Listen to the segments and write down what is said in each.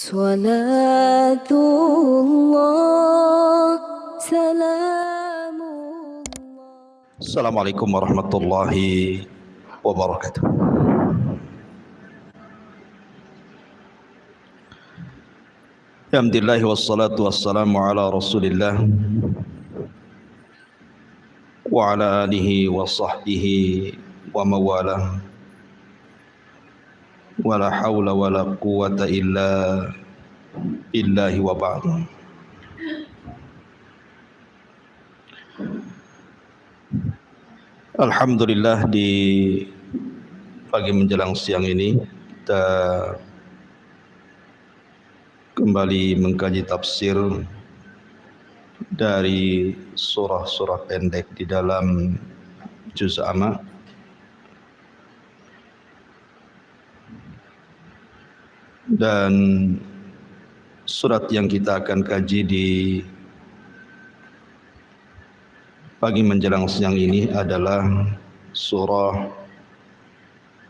صلاة الله سلام الله. Assalamualaikum warahmatullahi wabarakatuh. Alhamdulillah wassalatu wassalamu ala Rasulillah wa ala alihi wa sahbihi wa mawalah. Wala hawla wala quwwata illa billahi wa ba'd. Alhamdulillah, di pagi menjelang siang ini kita kembali mengkaji tafsir dari surah-surah pendek di dalam juz amma. Dan surat yang kita akan kaji di pagi menjelang siang ini adalah surah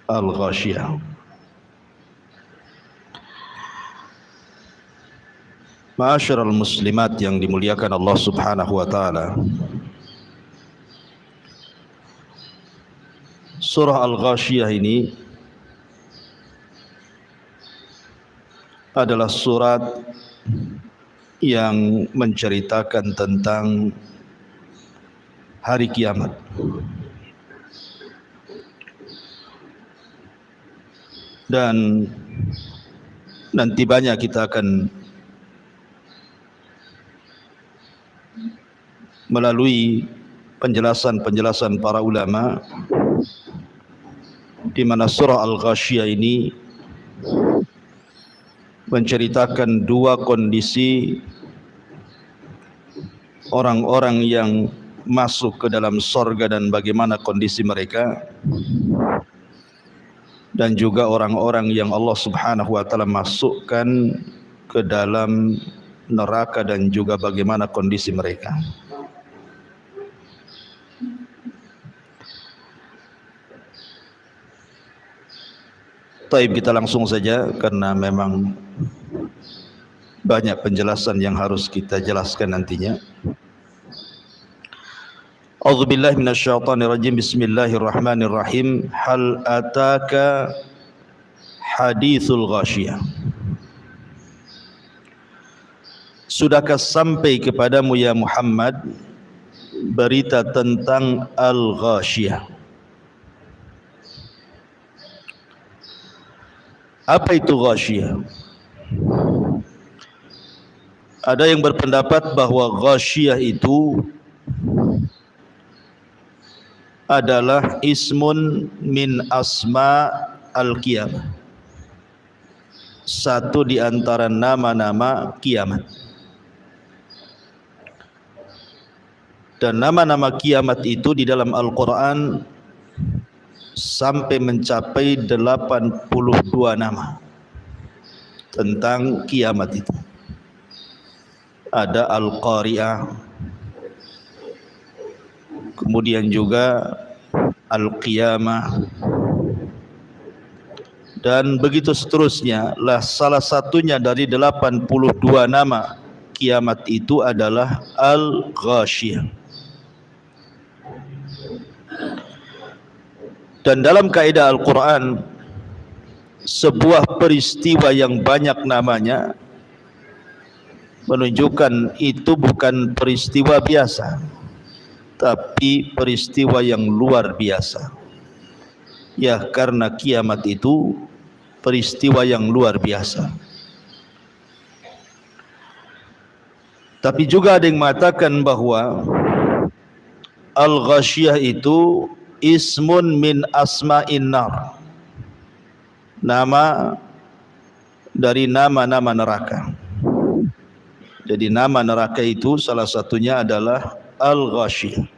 Al-Ghashiyah. Ma'asyiral muslimat yang dimuliakan Allah Subhanahu wa taala. Surah Al-Ghashiyah ini adalah surat yang menceritakan tentang hari kiamat. Dan nanti banyak kita akan melalui penjelasan-penjelasan para ulama di mana surah Al-Ghashiyah ini menceritakan dua kondisi orang-orang yang masuk ke dalam sorga dan bagaimana kondisi mereka, dan juga orang-orang yang Allah Subhanahu wa taala masukkan ke dalam neraka dan juga bagaimana kondisi mereka. Taib, kita langsung saja karena memang banyak penjelasan yang harus kita jelaskan nantinya. A'udzubillahi minasyaitonirrajim. Bismillahirrahmanirrahim. Hal ataka hadithul ghashiyah. Sudahkah sampai kepadamu ya Muhammad berita tentang Al-Ghashiyah? Apa itu Ghashiyah? Ada yang berpendapat bahwa Ghashiyah itu adalah ismun min asma al-qiyamah, satu di antara nama-nama kiamat. Dan nama-nama kiamat itu di dalam Al-Quran sampai mencapai 82 nama tentang kiamat itu. Ada Al-Qari'ah, kemudian juga Al-Qiyamah, dan begitu seterusnya. Lah, salah satunya dari 82 nama kiamat itu adalah Al-Ghashiyah. Dan dalam kaidah Al-Quran, sebuah peristiwa yang banyak namanya menunjukkan itu bukan peristiwa biasa, tapi peristiwa yang luar biasa. Ya, karena kiamat itu peristiwa yang luar biasa. Tapi juga ada yang mengatakan bahwa Al-Ghashiyah itu ismun min asma'in nar, nama dari nama-nama neraka. Jadi nama neraka itu salah satunya adalah Al-Ghashiyah.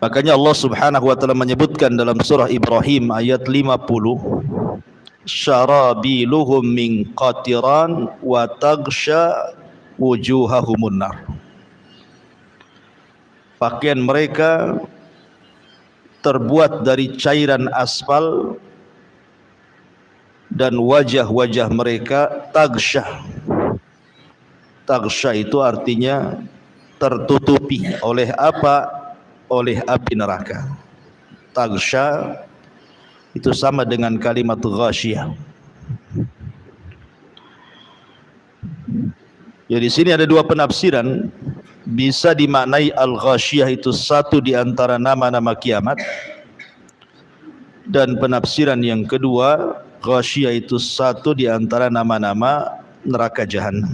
Makanya Allah Subhanahu wa taala menyebutkan dalam surah Ibrahim ayat 50, syarabiluhum min qatiran wa taghsha wujuhahumun nar. Pakaian mereka terbuat dari cairan aspal dan wajah-wajah mereka taghsyah. Taghsyah itu artinya tertutupi oleh apa? Oleh api neraka. Taghsyah itu sama dengan kalimat ghasyiyah. Jadi di sini ada dua penafsiran. Bisa dimaknai al-ghasyiyah itu satu di antara nama-nama kiamat, dan penafsiran yang kedua, ghasyiyah itu satu di antara nama-nama neraka jahanam.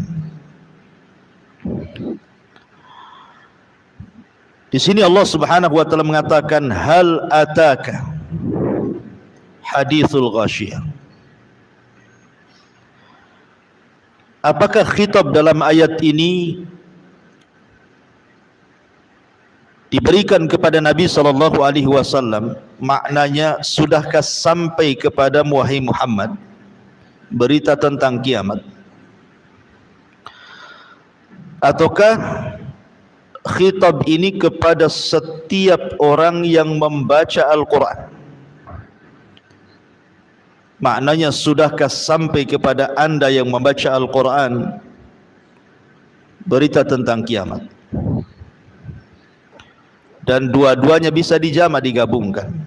Di sini Allah Subhanahu wa taala mengatakan hal ataka hadithul ghasyiyah. Apakah khitab dalam ayat ini diberikan kepada Nabi sallallahu alaihi wasallam? Maknanya, sudahkah sampai kepada wahai Muhammad berita tentang kiamat? Ataukah khitab ini kepada setiap orang yang membaca Al-Quran? Maknanya, sudahkah sampai kepada anda yang membaca Al-Quran berita tentang kiamat? Dan dua-duanya bisa dijama, digabungkan.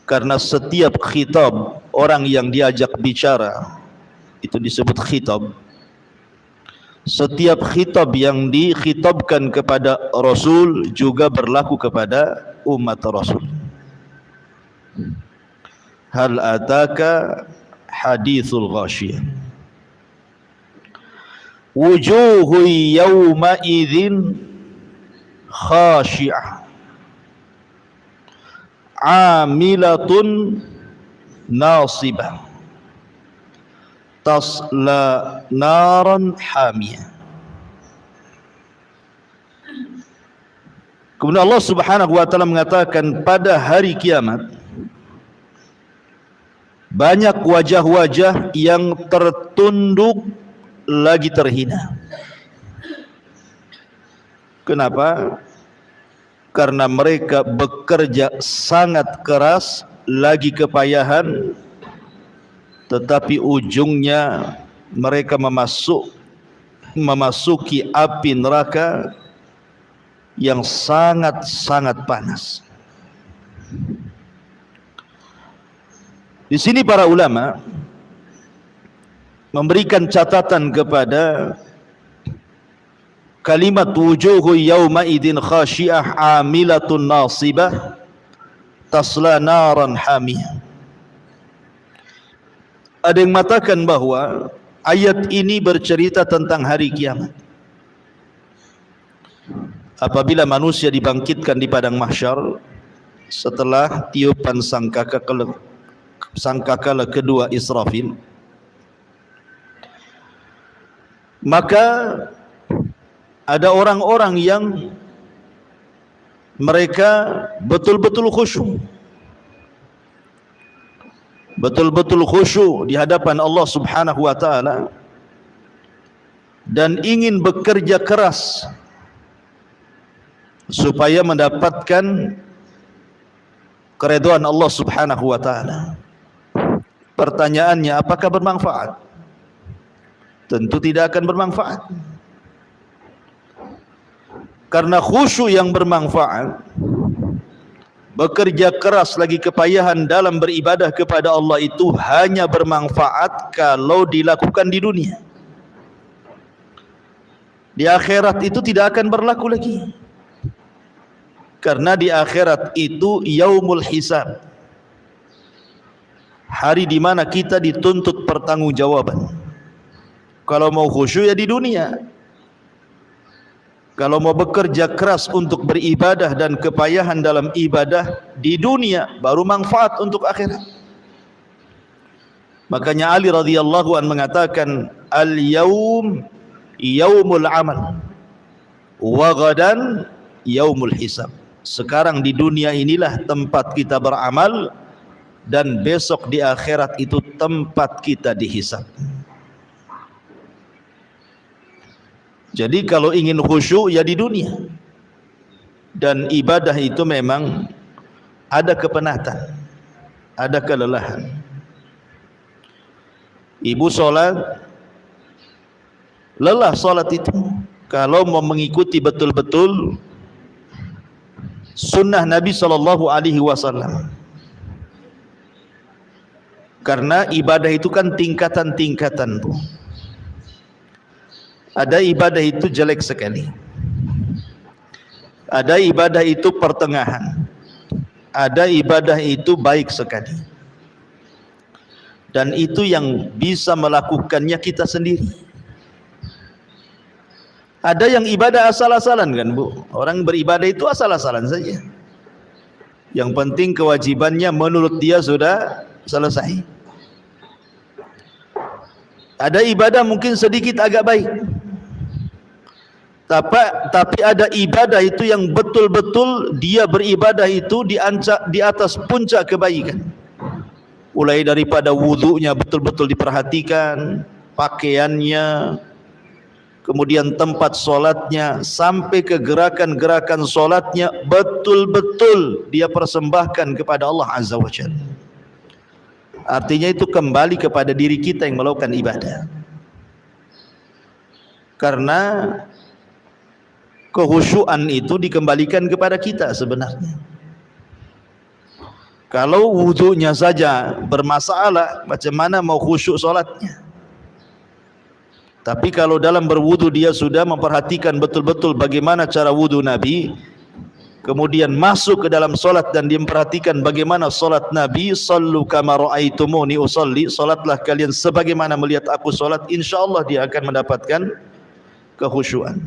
Karena setiap khitab, orang yang diajak bicara, itu disebut khitab. Setiap khitab yang dikhitabkan kepada Rasul juga berlaku kepada umat Rasul. Hal ataka hadithul ghasyiyah. Wujuhu yawma idzin khashi'ah amilatun nasibah tasla naran hamiyah. Kemudian Allah Subhanahu wa taala mengatakan pada hari kiamat banyak wajah-wajah yang tertunduk lagi terhina. Kenapa? Karena mereka bekerja sangat keras, lagi kepayahan, tetapi ujungnya mereka memasuki api neraka yang sangat-sangat panas. Di sini para ulama memberikan catatan kepada kalimat wujuhu yawma idin khasyiah amilatun nasibah tasla naran hamiyah. Ada yang mengatakan bahwa ayat ini bercerita tentang hari kiamat. Apabila manusia dibangkitkan di padang mahsyar setelah tiupan sangkakala kedua Israfil, maka ada orang-orang yang mereka betul-betul khusyuk, betul-betul khusyuk di hadapan Allah Subhanahu wa taala dan ingin bekerja keras supaya mendapatkan keridhaan Allah Subhanahu wa taala. Pertanyaannya, apakah bermanfaat? Tentu tidak akan bermanfaat. Karena khusyuk yang bermanfaat, bekerja keras lagi kepayahan dalam beribadah kepada Allah itu hanya bermanfaat kalau dilakukan di dunia. Di akhirat itu tidak akan berlaku lagi. Karena di akhirat itu yaumul hisab, hari di mana kita dituntut pertanggungjawaban. Kalau mau khusyuk ya di dunia. Kalau mau bekerja keras untuk beribadah dan kepayahan dalam ibadah di dunia, baru manfaat untuk akhirat. Makanya Ali radhiyallahu anhu mengatakan, al-yaum yaumul amal wa ghadan yaumul hisab. Sekarang di dunia inilah tempat kita beramal, dan besok di akhirat itu tempat kita dihisab. Jadi kalau ingin khusyuk ya di dunia. Dan ibadah itu memang ada kepenatan, ada kelelahan. Ibu sholat, lelah sholat itu. Kalau mau mengikuti betul-betul sunnah Nabi SAW. Karena ibadah itu kan tingkatan-tingkatan, Bu. Ada ibadah itu jelek sekali, ada ibadah itu pertengahan, ada ibadah itu baik sekali. Dan itu yang bisa melakukannya kita sendiri. Ada yang ibadah asal-asalan kan, Bu. Orang beribadah itu asal-asalan saja. Yang penting kewajibannya menurut dia sudah selesai. Ada ibadah mungkin sedikit agak baik, tapi ada ibadah itu yang betul-betul dia beribadah itu di atas puncak kebaikan. Mulai daripada wudunya betul-betul diperhatikan, pakaiannya, kemudian tempat solatnya, sampai ke gerakan-gerakan solatnya betul-betul dia persembahkan kepada Allah Azza wa Jalla. Artinya itu kembali kepada diri kita yang melakukan ibadah. Karena kehusyuan itu dikembalikan kepada kita sebenarnya. Kalau wudunya saja bermasalah, macam mana mau khusyuk solatnya? Tapi kalau dalam berwudu dia sudah memperhatikan betul-betul bagaimana cara wudu Nabi, kemudian masuk ke dalam solat dan dia memperhatikan bagaimana solat Nabi, sallu kama ra'aitumuni usalli, solatlah kalian sebagaimana melihat aku solat, insyaallah dia akan mendapatkan kehusyuan.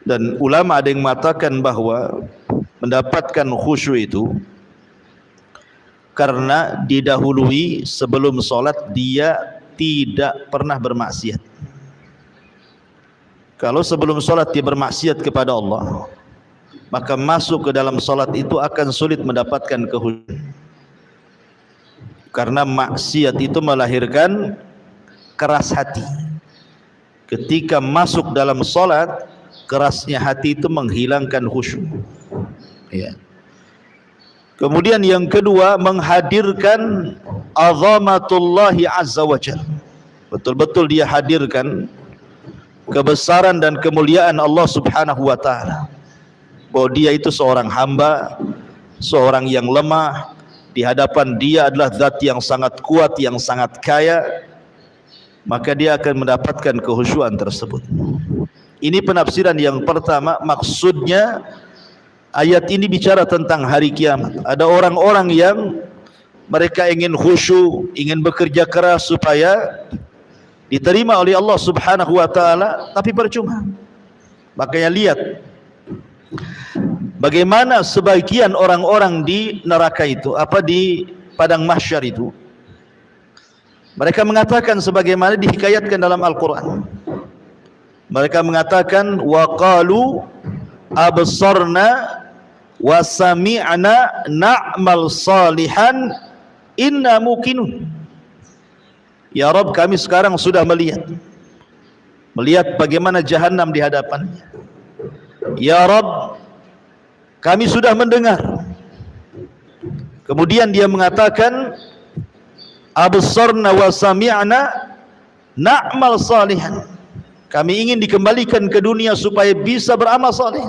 Dan ulama ada yang mengatakan bahwa mendapatkan khusyuk itu karena didahului sebelum solat dia tidak pernah bermaksiat. Kalau sebelum solat dia bermaksiat kepada Allah, maka masuk ke dalam solat itu akan sulit mendapatkan kehusyuan. Karena maksiat itu melahirkan keras hati. Ketika masuk dalam solat, kerasnya hati itu menghilangkan khusyuk. Ya. Kemudian yang kedua, menghadirkan azamatullahi azza wa jalla. Betul-betul dia hadirkan kebesaran dan kemuliaan Allah subhanahu wa ta'ala, bahwa dia itu seorang hamba, seorang yang lemah. Di hadapan dia adalah zat yang sangat kuat, yang sangat kaya, maka dia akan mendapatkan kehusyuan tersebut. Ini penafsiran yang pertama. Maksudnya ayat ini bicara tentang hari kiamat. Ada orang-orang yang mereka ingin khusyuk, ingin bekerja keras supaya diterima oleh Allah subhanahu wa ta'ala, tapi percuma. Makanya lihat bagaimana sebagian orang-orang di neraka itu, di padang mahsyar itu, mereka mengatakan sebagaimana dihikayatkan dalam Al-Quran. Mereka mengatakan, wa qalu absarna wa sami'na na'mal salihan inna muqinun. Ya Rabb, kami sekarang sudah melihat bagaimana jahanam di hadapannya. Ya Rabb, kami sudah mendengar. Kemudian dia mengatakan, absarna wa sami'na na'mal salihan. Kami ingin dikembalikan ke dunia supaya bisa beramal saleh.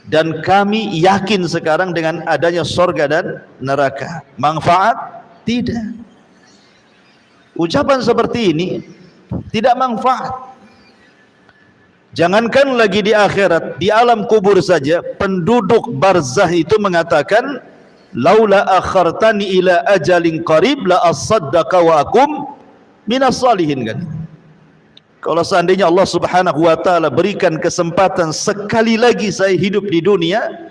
Dan kami yakin sekarang dengan adanya surga dan neraka. Manfaat? Tidak. Ucapan seperti ini tidak manfaat. Jangankan lagi di akhirat, di alam kubur saja penduduk barzah itu mengatakan, laula akhartani ila ajalin qarib la asaddaqa wa akum minas salihin. Kan, kalau seandainya Allah subhanahu wa ta'ala berikan kesempatan sekali lagi saya hidup di dunia,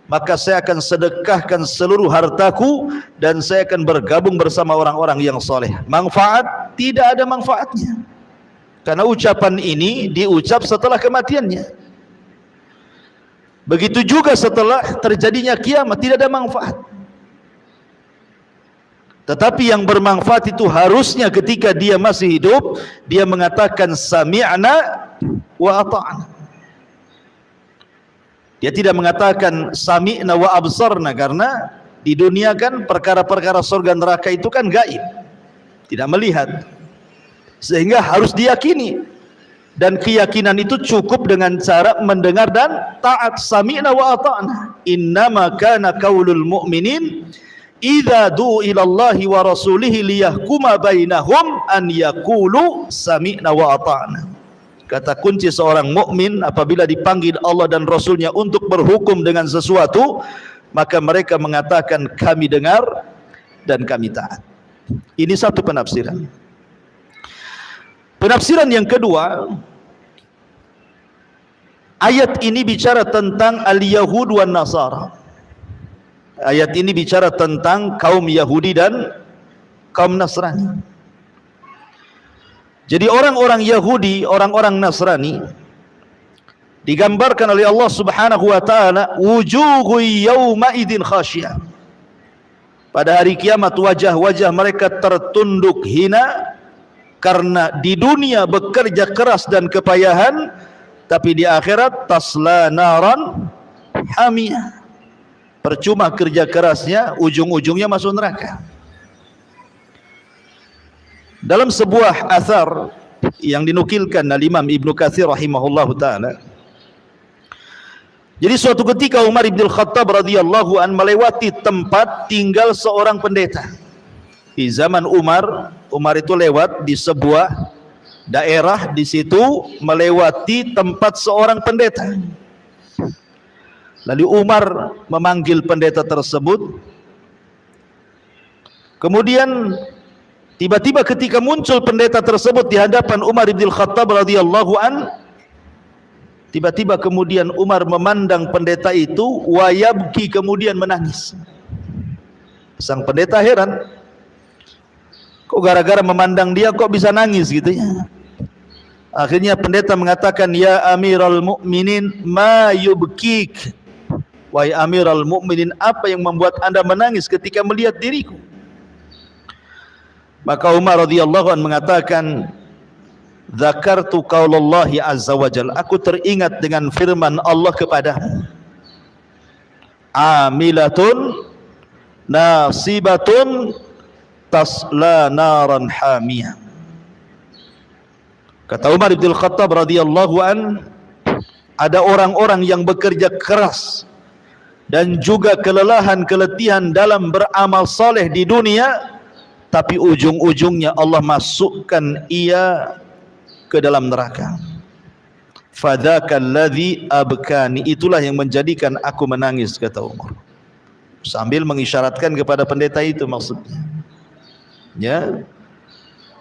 maka saya akan sedekahkan seluruh hartaku dan saya akan bergabung bersama orang-orang yang soleh. Manfaat? Tidak ada manfaatnya. Karena ucapan ini diucap setelah kematiannya. Begitu juga setelah terjadinya kiamat, tidak ada manfaat. Tetapi yang bermanfaat itu harusnya ketika dia masih hidup, dia mengatakan sami'na wa ata'na. Dia tidak mengatakan sami'na wa absarna, karena Di dunia kan perkara-perkara surga neraka itu kan gaib, tidak melihat, sehingga harus diyakini. Dan keyakinan itu cukup dengan cara mendengar dan taat. Sami'na wa ata'na. Innama kana qaulul mu'minin idza du'u ila Allahi wa rasulihi liyahkuma bainahum an yaqulu sami'na wa ata'na. Kata kunci seorang mukmin apabila dipanggil Allah dan Rasulnya untuk berhukum dengan sesuatu, maka mereka mengatakan kami dengar dan kami taat. Ini satu penafsiran. Penafsiran yang kedua, ayat ini bicara tentang al-Yahud wan Nasara. Ayat ini bicara tentang kaum Yahudi dan kaum Nasrani. Jadi orang-orang Yahudi, orang-orang Nasrani digambarkan oleh Allah Subhanahu wa taala, wujuhu yauma idzin khasyah. Pada hari kiamat wajah-wajah mereka tertunduk hina karena di dunia bekerja keras dan kepayahan, tapi di akhirat tasla naran hamiyah. Percuma kerja kerasnya, ujung-ujungnya masuk neraka. Dalam sebuah athar yang dinukilkan oleh Imam Ibnu Katsir rahimahullahu taala, jadi suatu ketika Umar bin Khattab radhiyallahu an melewati tempat tinggal seorang pendeta. Di zaman Umar itu lewat di sebuah daerah, di situ melewati tempat seorang pendeta. Lalu Umar memanggil pendeta tersebut. Kemudian tiba-tiba ketika muncul pendeta tersebut di hadapan Umar bin Khattab radhiyallahu an, tiba-tiba kemudian Umar memandang pendeta itu, wayabki, kemudian menangis. Sang pendeta heran, kok gara-gara memandang dia kok bisa nangis gitu ya. Akhirnya pendeta mengatakan, ya Amiral Mukminin, ma yubkik. Wahai Amiral Mukminin, apa yang membuat anda menangis ketika melihat diriku? Maka Umar radhiyallahu anhu mengatakan, dzakartu qaulallahi azza wajalla, aku teringat dengan firman Allah kepadamu, amilatun nasibatun tasla naran hamiyah. Kata Umar bin Khattab radhiyallahu an, ada orang-orang yang bekerja keras dan juga kelelahan, keletihan dalam beramal saleh di dunia, tapi ujung-ujungnya Allah masukkan ia ke dalam neraka. Fadzakal ladzi abkani, itulah yang menjadikan aku menangis, kata Umar, sambil mengisyaratkan kepada pendeta itu maksudnya. Ya.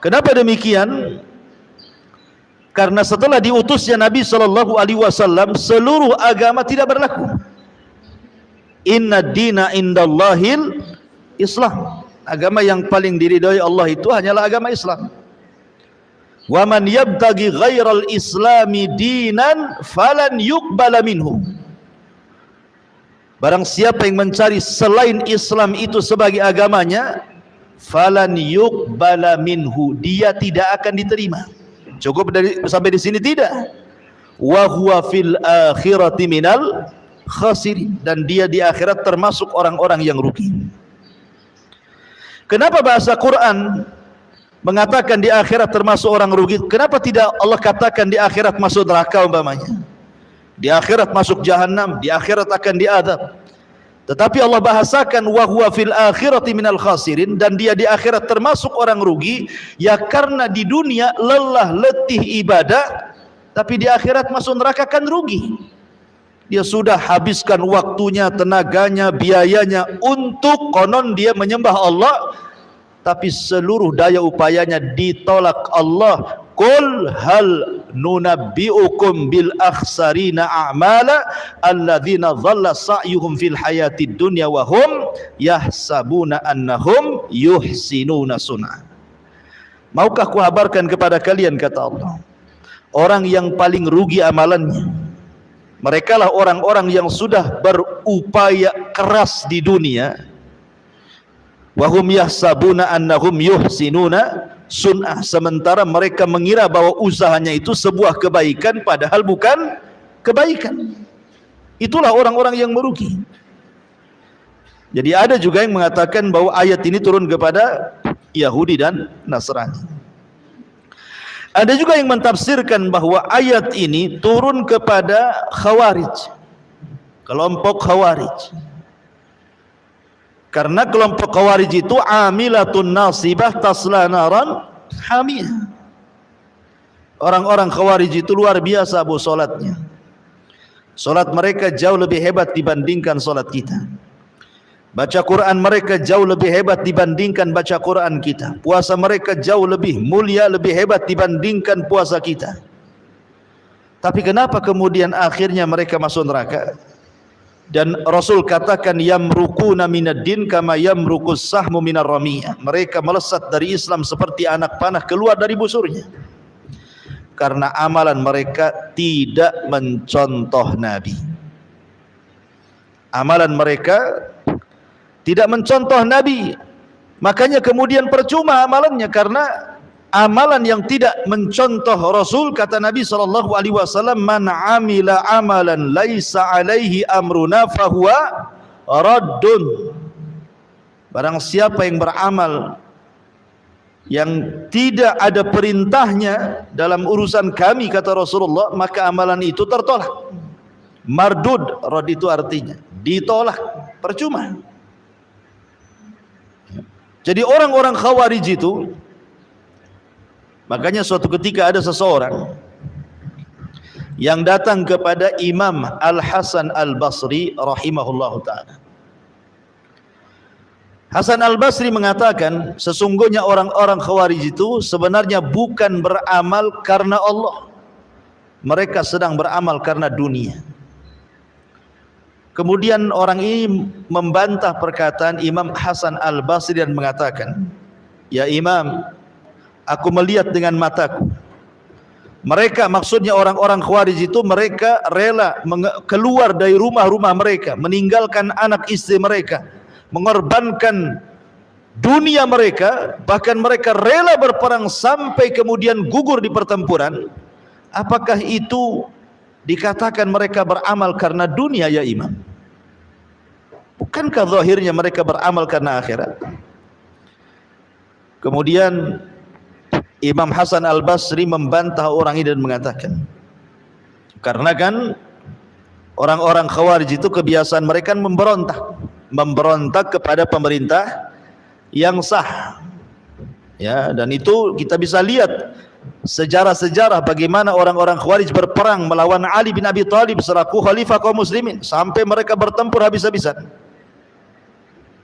Kenapa demikian? Karena setelah diutusnya Nabi sallallahu alaihi wasallam, seluruh agama tidak berlaku. Inna dina indallahil Islam. Agama yang paling diridhai Allah itu hanyalah agama Islam. Wa man yabtaghi ghairal islami dinan falan yuqbala minhu. Barang siapa yang mencari selain Islam itu sebagai agamanya, falan yuqbala minhu, dia tidak akan diterima. Cukup sampai di sini tidak? Wa huwa fil akhirati minal khasirin, dan dia di akhirat termasuk orang-orang yang rugi. Kenapa bahasa Quran mengatakan di akhirat termasuk orang rugi? Kenapa tidak Allah katakan di akhirat masuk neraka umpamanya? Di akhirat masuk jahanam, di akhirat akan diadab. Tetapi Allah bahasakan wa huwa fil akhirati minal khasirin, dan dia di akhirat termasuk orang rugi, ya karena di dunia lelah letih ibadah, tapi di akhirat masuk neraka kan rugi. Dia sudah habiskan waktunya, tenaganya, biayanya untuk konon dia menyembah Allah, tapi seluruh daya upayanya ditolak Allah. Qul hal nunabbi'ukum bil akhsarina a'mala alladzina dhalla sa'yuhum fil hayatid dunya wa hum yahsabuna annahum yuhsinuna sun'a. Maukah kuhabarkan kepada kalian, kata Allah, orang yang paling rugi amalannya, mereka lah orang-orang yang sudah berupaya keras di dunia, wa hum yahsabuna annahum yuhsinuna sun'ah, sementara mereka mengira bahwa usahanya itu sebuah kebaikan, padahal bukan kebaikan. Itulah orang-orang yang merugi. Jadi ada juga yang mengatakan bahwa ayat ini turun kepada Yahudi dan Nasrani. Ada juga yang mentafsirkan bahwa ayat ini turun kepada Khawarij, kelompok Khawarij. Karena kelompok Khawarij itu amilatun nasibah tasla naran hamiyah. Orang-orang Khawarij itu luar biasa bu solatnya. Solat mereka jauh lebih hebat dibandingkan solat kita. Baca Quran mereka jauh lebih hebat dibandingkan baca Quran kita. Puasa mereka jauh lebih mulia, lebih hebat dibandingkan puasa kita. Tapi kenapa kemudian akhirnya mereka masuk neraka? Dan Rasul katakan yamruquna minad din kama yamruqus sahmu minar ramiyah. Mereka melesat dari Islam seperti anak panah keluar dari busurnya. Karena amalan mereka tidak mencontoh Nabi. Amalan mereka tidak mencontoh Nabi. Makanya kemudian percuma amalannya, karena amalan yang tidak mencontoh Rasul, kata Nabi SAW, man amila amalan laisa alaihi amruna fahuwa raddun. Barang siapa yang beramal yang tidak ada perintahnya dalam urusan kami, kata Rasulullah, maka amalan itu tertolak. Mardud, rad itu artinya ditolak, percuma. Jadi orang-orang Khawarij itu, makanya suatu ketika ada seseorang yang datang kepada Imam Al-Hasan Al-Basri rahimahullahu ta'ala. Hasan Al-Basri mengatakan, sesungguhnya orang-orang Khawarij itu sebenarnya bukan beramal karena Allah. Mereka sedang beramal karena dunia. Kemudian orang ini membantah perkataan Imam Hasan Al-Basri dan mengatakan, ya Imam, aku melihat dengan mataku. Mereka, maksudnya orang-orang Khawarij itu, mereka rela keluar dari rumah-rumah mereka, meninggalkan anak istri mereka, mengorbankan dunia mereka, bahkan mereka rela berperang sampai kemudian gugur di pertempuran. Apakah itu dikatakan mereka beramal karena dunia ya Imam? Bukankah zahirnya mereka beramal karena akhirat? Kemudian Imam Hasan Al-Basri membantah orang ini dan mengatakan, karena kan orang-orang Khawarij itu kebiasaan mereka memberontak kepada pemerintah yang sah. Ya, dan itu kita bisa lihat sejarah-sejarah bagaimana orang-orang Khawarij berperang melawan Ali bin Abi Thalib selaku khalifah kaum muslimin sampai mereka bertempur habis-habisan.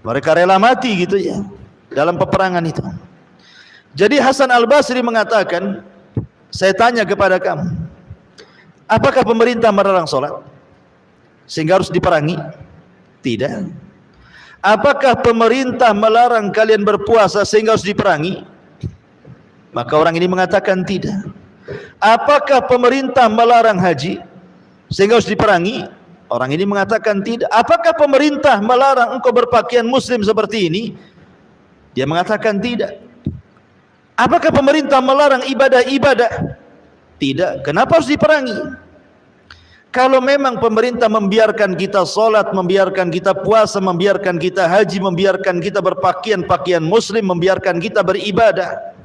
Mereka rela mati gitu ya dalam peperangan itu. Jadi Hasan Al-Basri mengatakan, saya tanya kepada kamu, apakah pemerintah melarang sholat sehingga harus diperangi? Tidak. Apakah pemerintah melarang kalian berpuasa sehingga harus diperangi? Maka orang ini mengatakan tidak. Apakah pemerintah melarang haji sehingga harus diperangi? Orang ini mengatakan tidak. Apakah pemerintah melarang engkau berpakaian muslim seperti ini? Dia mengatakan tidak. Apakah pemerintah melarang ibadah-ibadah? Tidak. Kenapa harus diperangi? Kalau memang pemerintah membiarkan kita sholat, membiarkan kita puasa, membiarkan kita haji, membiarkan kita berpakaian muslim, membiarkan kita beribadah,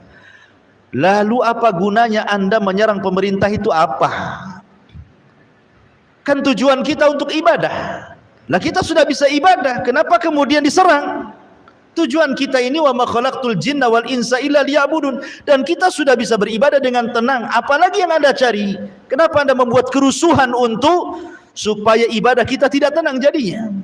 lalu apa gunanya Anda menyerang pemerintah itu apa? Kan tujuan kita untuk ibadah. Lah kita sudah bisa ibadah, kenapa kemudian diserang? Tujuan kita ini wa ma khalaqtul jinna wal insa illa liya'budun, dan kita sudah bisa beribadah dengan tenang. Apalagi yang Anda cari? Kenapa Anda membuat kerusuhan untuk supaya ibadah kita tidak tenang jadinya?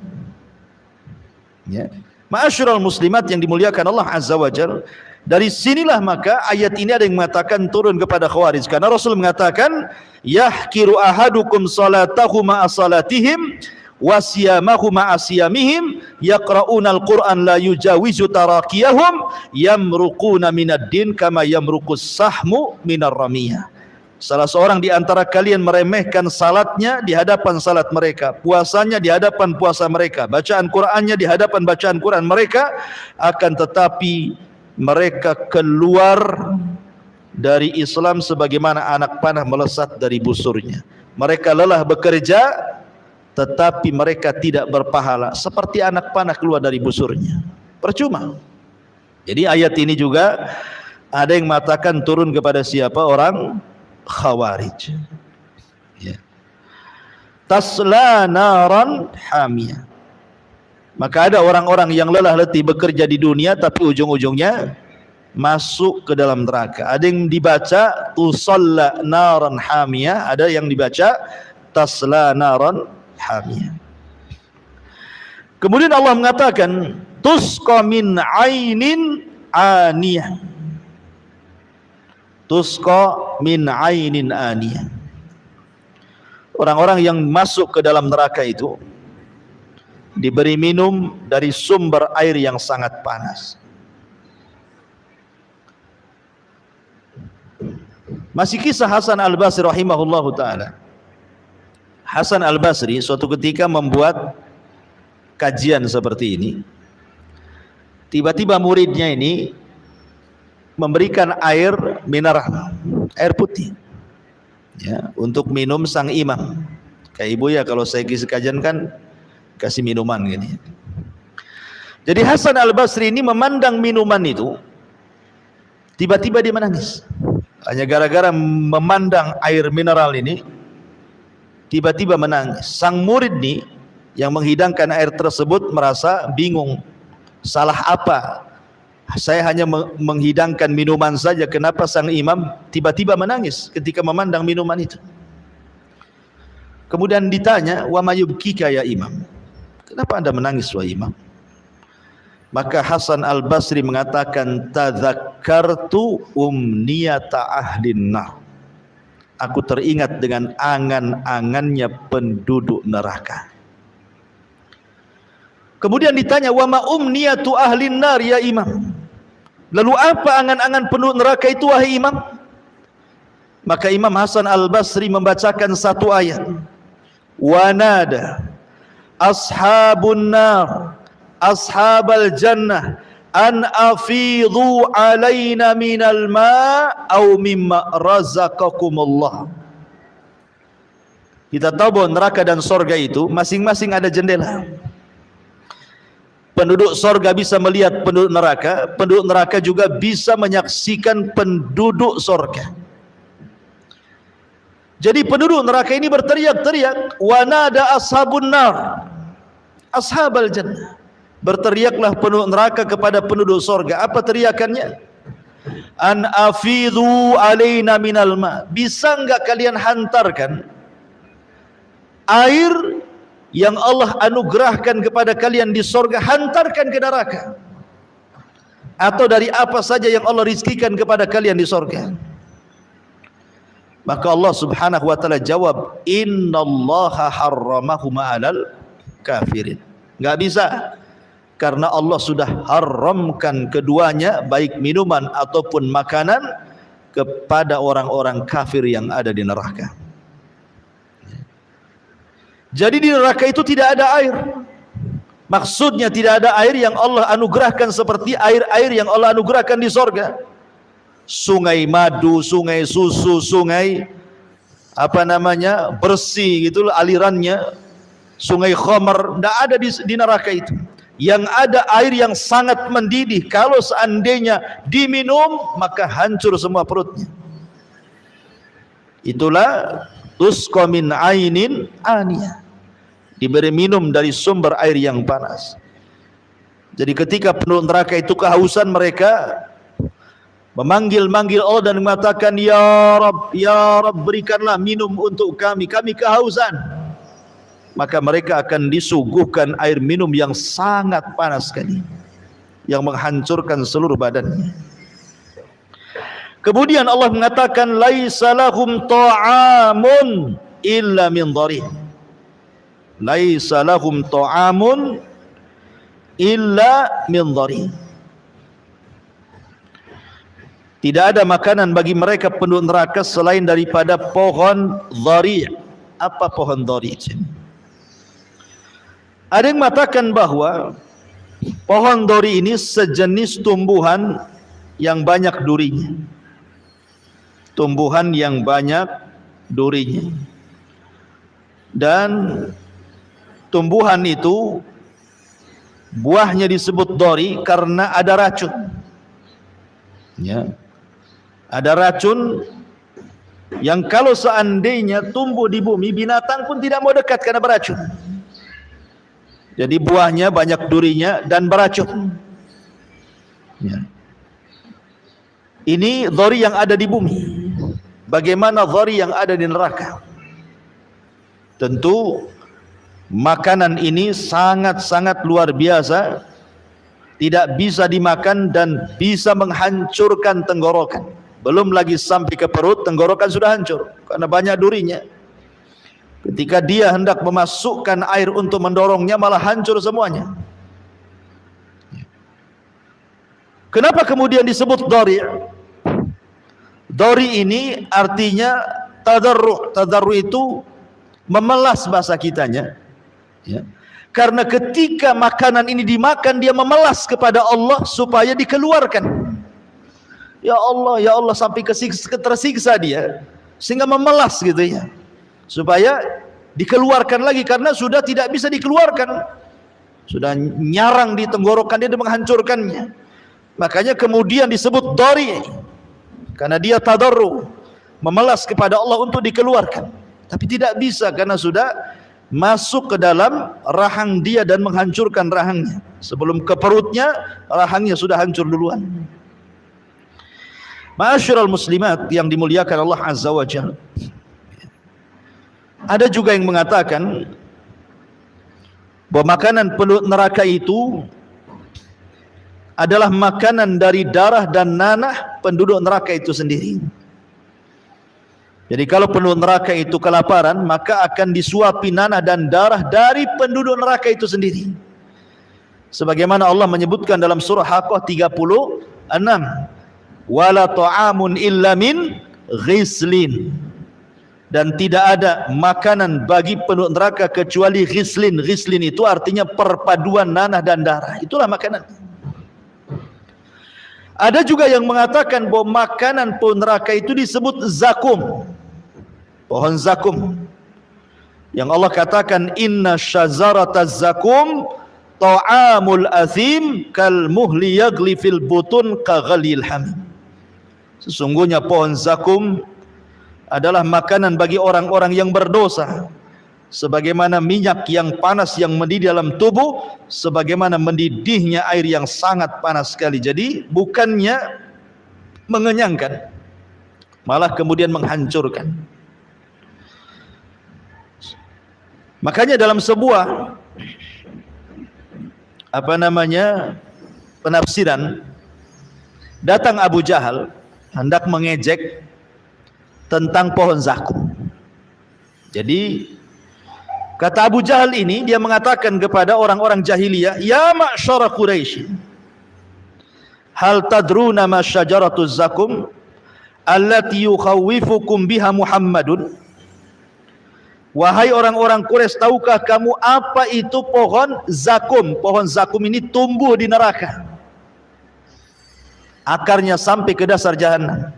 Ya. Ma'asyiral muslimat yang dimuliakan Allah Azza wa Jalla, dari sinilah maka ayat ini ada yang mengatakan turun kepada Khawarij, karena Rasul mengatakan yahkiru ahadukum salatahu ma'a salatihim wasiyamahu ma'a siyamihim yaqra'unal Qur'an la yujawizu tarakiyahum yamruquna minad din kama yamruqus sahmu minar ramiyah. Salah seorang di antara kalian meremehkan salatnya di hadapan salat mereka, puasanya di hadapan puasa mereka, bacaan Qur'annya di hadapan bacaan Qur'an mereka, akan tetapi mereka keluar dari Islam sebagaimana anak panah melesat dari busurnya. Mereka lelah bekerja, tetapi mereka tidak berpahala, seperti anak panah keluar dari busurnya. Percuma. Jadi ayat ini juga ada yang mengatakan turun kepada siapa? Orang Khawarij. Ya. Tasla naran hamiyah. Maka ada orang-orang yang lelah letih bekerja di dunia tapi ujung-ujungnya masuk ke dalam neraka. Ada yang dibaca tusalla naran hamiyah, ada yang dibaca tasla naran hamiyah. Kemudian Allah mengatakan tusqa min ainin aniyah. Tusqa min ainin aniyah. Orang-orang yang masuk ke dalam neraka itu diberi minum dari sumber air yang sangat panas. Masih kisah Hasan Al-Basri rahimahullahu ta'ala. Hasan Al-Basri suatu ketika membuat kajian seperti ini. Tiba-tiba muridnya ini memberikan air mineral, air putih, ya, untuk minum sang imam. Kayak ibu ya, kalau saya kisah kajian kan kasih minuman gini. Jadi Hasan Al-Basri ini memandang minuman itu, tiba-tiba dia menangis. Hanya gara-gara memandang air mineral ini, tiba-tiba menangis. Sang murid nih yang menghidangkan air tersebut merasa bingung. Salah apa? Saya hanya menghidangkan minuman saja, kenapa sang imam tiba-tiba menangis ketika memandang minuman itu? Kemudian ditanya, wa mayubkika ya imam? Kenapa anda menangis wahai imam? Maka Hasan Al-Basri mengatakan, tadzakkartu umniyata ahlin nar. Aku teringat dengan angan-angannya penduduk neraka. Kemudian ditanya, wa ma umniyatu ahlin nar ya imam? Lalu apa angan-angan penduduk neraka itu wahai imam? Maka Imam Hasan Al-Basri membacakan satu ayat. Wa nada ashabun nar ashabal jannah an afidhu alaina minal ma' au mimma razaqakumullah. Kita tahu bahwa neraka dan sorga itu masing-masing ada jendela. Penduduk sorga bisa melihat penduduk neraka juga bisa menyaksikan penduduk sorga. Jadi penduduk neraka ini berteriak-teriak, wa nada ashabun nar ashabal jannah. Berteriaklah penduduk neraka kepada penduduk sorga. Apa teriakannya? An afidhu alaina minal ma. Bisa enggak kalian hantarkan air yang Allah anugerahkan kepada kalian di sorga, hantarkan ke neraka? Atau dari apa saja yang Allah rizkikan kepada kalian di sorga? Maka Allah subhanahu wa ta'ala jawab, innallaha harramahuma alal kafirin. Enggak bisa, karena Allah sudah haramkan keduanya, baik minuman ataupun makanan, kepada orang-orang kafir yang ada di neraka. Jadi di neraka itu tidak ada air. Maksudnya tidak ada air yang Allah anugerahkan seperti air-air yang Allah anugerahkan di sorga. Sungai madu, sungai susu, sungai bersih gitu alirannya, sungai khamar, tidak ada di neraka itu. Yang ada air yang sangat mendidih, kalau seandainya diminum maka hancur semua perutnya. Itulah tusqa min ainin aniyah, diberi minum dari sumber air yang panas. Jadi ketika penduduk neraka itu kehausan, mereka memanggil-manggil Allah dan mengatakan, ya Rabb, berikanlah minum untuk kami kehausan. Maka mereka akan disuguhkan air minum yang sangat panas sekali, yang menghancurkan seluruh badannya. Kemudian Allah mengatakan, laisa lahum ta'amun illa min dharih. Laisa lahum ta'amun illa min dharih. Tidak ada makanan bagi mereka penduduk neraka selain daripada pohon dhari'. Apa pohon dhari'? Ada yang mengatakan bahwa pohon dhari ini sejenis tumbuhan yang banyak durinya. Tumbuhan yang banyak durinya. Dan tumbuhan itu buahnya disebut dori karena ada racun. Ya. Ada racun yang kalau seandainya tumbuh di bumi, binatang pun tidak mau dekat karena beracun. Jadi buahnya banyak durinya dan beracun. Ya. Ini dhari yang ada di bumi. Bagaimana dhari yang ada di neraka? Tentu makanan ini sangat-sangat luar biasa, tidak bisa dimakan dan bisa menghancurkan tenggorokan. Belum lagi sampai ke perut, tenggorokan sudah hancur karena banyak durinya. Ketika dia hendak memasukkan air untuk mendorongnya, malah hancur semuanya. Kenapa kemudian disebut dhari? Dhari ini artinya tadarru'. Tadarru' itu memelas bahasa kitanya. Ya. Karena ketika makanan ini dimakan, dia memelas kepada Allah supaya dikeluarkan. Ya Allah sampai tersiksa dia, sehingga memelas gitu ya, supaya dikeluarkan lagi karena sudah tidak bisa dikeluarkan, sudah nyarang di tenggorokan dia dan menghancurkannya. Makanya kemudian disebut dhari, karena dia tadarru, memelas kepada Allah untuk dikeluarkan, tapi tidak bisa karena sudah masuk ke dalam rahang dia dan menghancurkan rahangnya. Sebelum ke perutnya, rahangnya sudah hancur duluan. Ma'asyiral muslimat yang dimuliakan Allah Azza wa Jalla, ada juga yang mengatakan bahwa makanan penduduk neraka itu adalah makanan dari darah dan nanah penduduk neraka itu sendiri. Jadi kalau penduduk neraka itu kelaparan, maka akan disuapi nanah dan darah dari penduduk neraka itu sendiri. Sebagaimana Allah menyebutkan dalam surah Haqqah 36, wala ta'amun illa min ghislin, dan tidak ada makanan bagi penduduk neraka kecuali ghislin. Ghislin itu artinya perpaduan nanah dan darah, itulah makanan. Ada juga yang mengatakan bahwa makanan penduduk neraka itu disebut zakum, pohon zakum, yang Allah katakan inna syajarataz zakum ta'amul athim kal muhli yagli fil butun ka ghalil hamim. Sesungguhnya pohon zakum adalah makanan bagi orang-orang yang berdosa, sebagaimana minyak yang panas yang mendidih dalam tubuh, sebagaimana mendidihnya air yang sangat panas sekali. Jadi bukannya mengenyangkan, malah kemudian menghancurkan. Makanya dalam sebuah penafsiran, datang Abu Jahal hendak mengejek tentang pohon zakum. Jadi kata Abu Jahal ini, dia mengatakan kepada orang-orang jahiliyah, ya ma'syara Quraisy, hal tadruna ma syajaratuz zakum allati yukhawifukum biha Muhammadun. Wahai orang-orang Quraisy, tahukah kamu apa itu pohon zakum? Pohon zakum ini tumbuh di neraka, akarnya sampai ke dasar jahanam.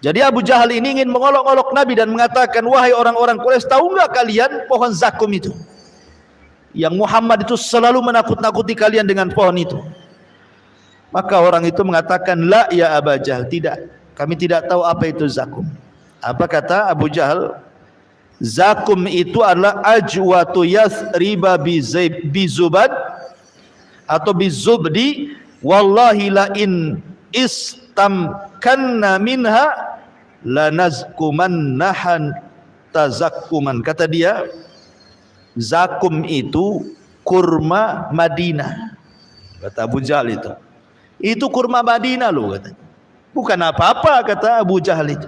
Jadi Abu Jahal ini ingin mengolok-olok Nabi dan mengatakan, wahai orang-orang Quraisy, tahu enggak kalian pohon zakum itu? Yang Muhammad itu selalu menakut-nakuti kalian dengan pohon itu. Maka orang itu mengatakan, la ya Abu Jahal, tidak, kami tidak tahu apa itu zakum. Apa kata Abu Jahal? Zakum itu adalah ajwatu yathriba bizubad atau bizubdi, wallahi la in istamkanna minha lanazkumannahan tazakkuman. Kata dia, zakum itu kurma Madinah. Kata Abu Jahal itu kurma Madinah loh, katanya. Bukan apa-apa, kata Abu Jahal itu.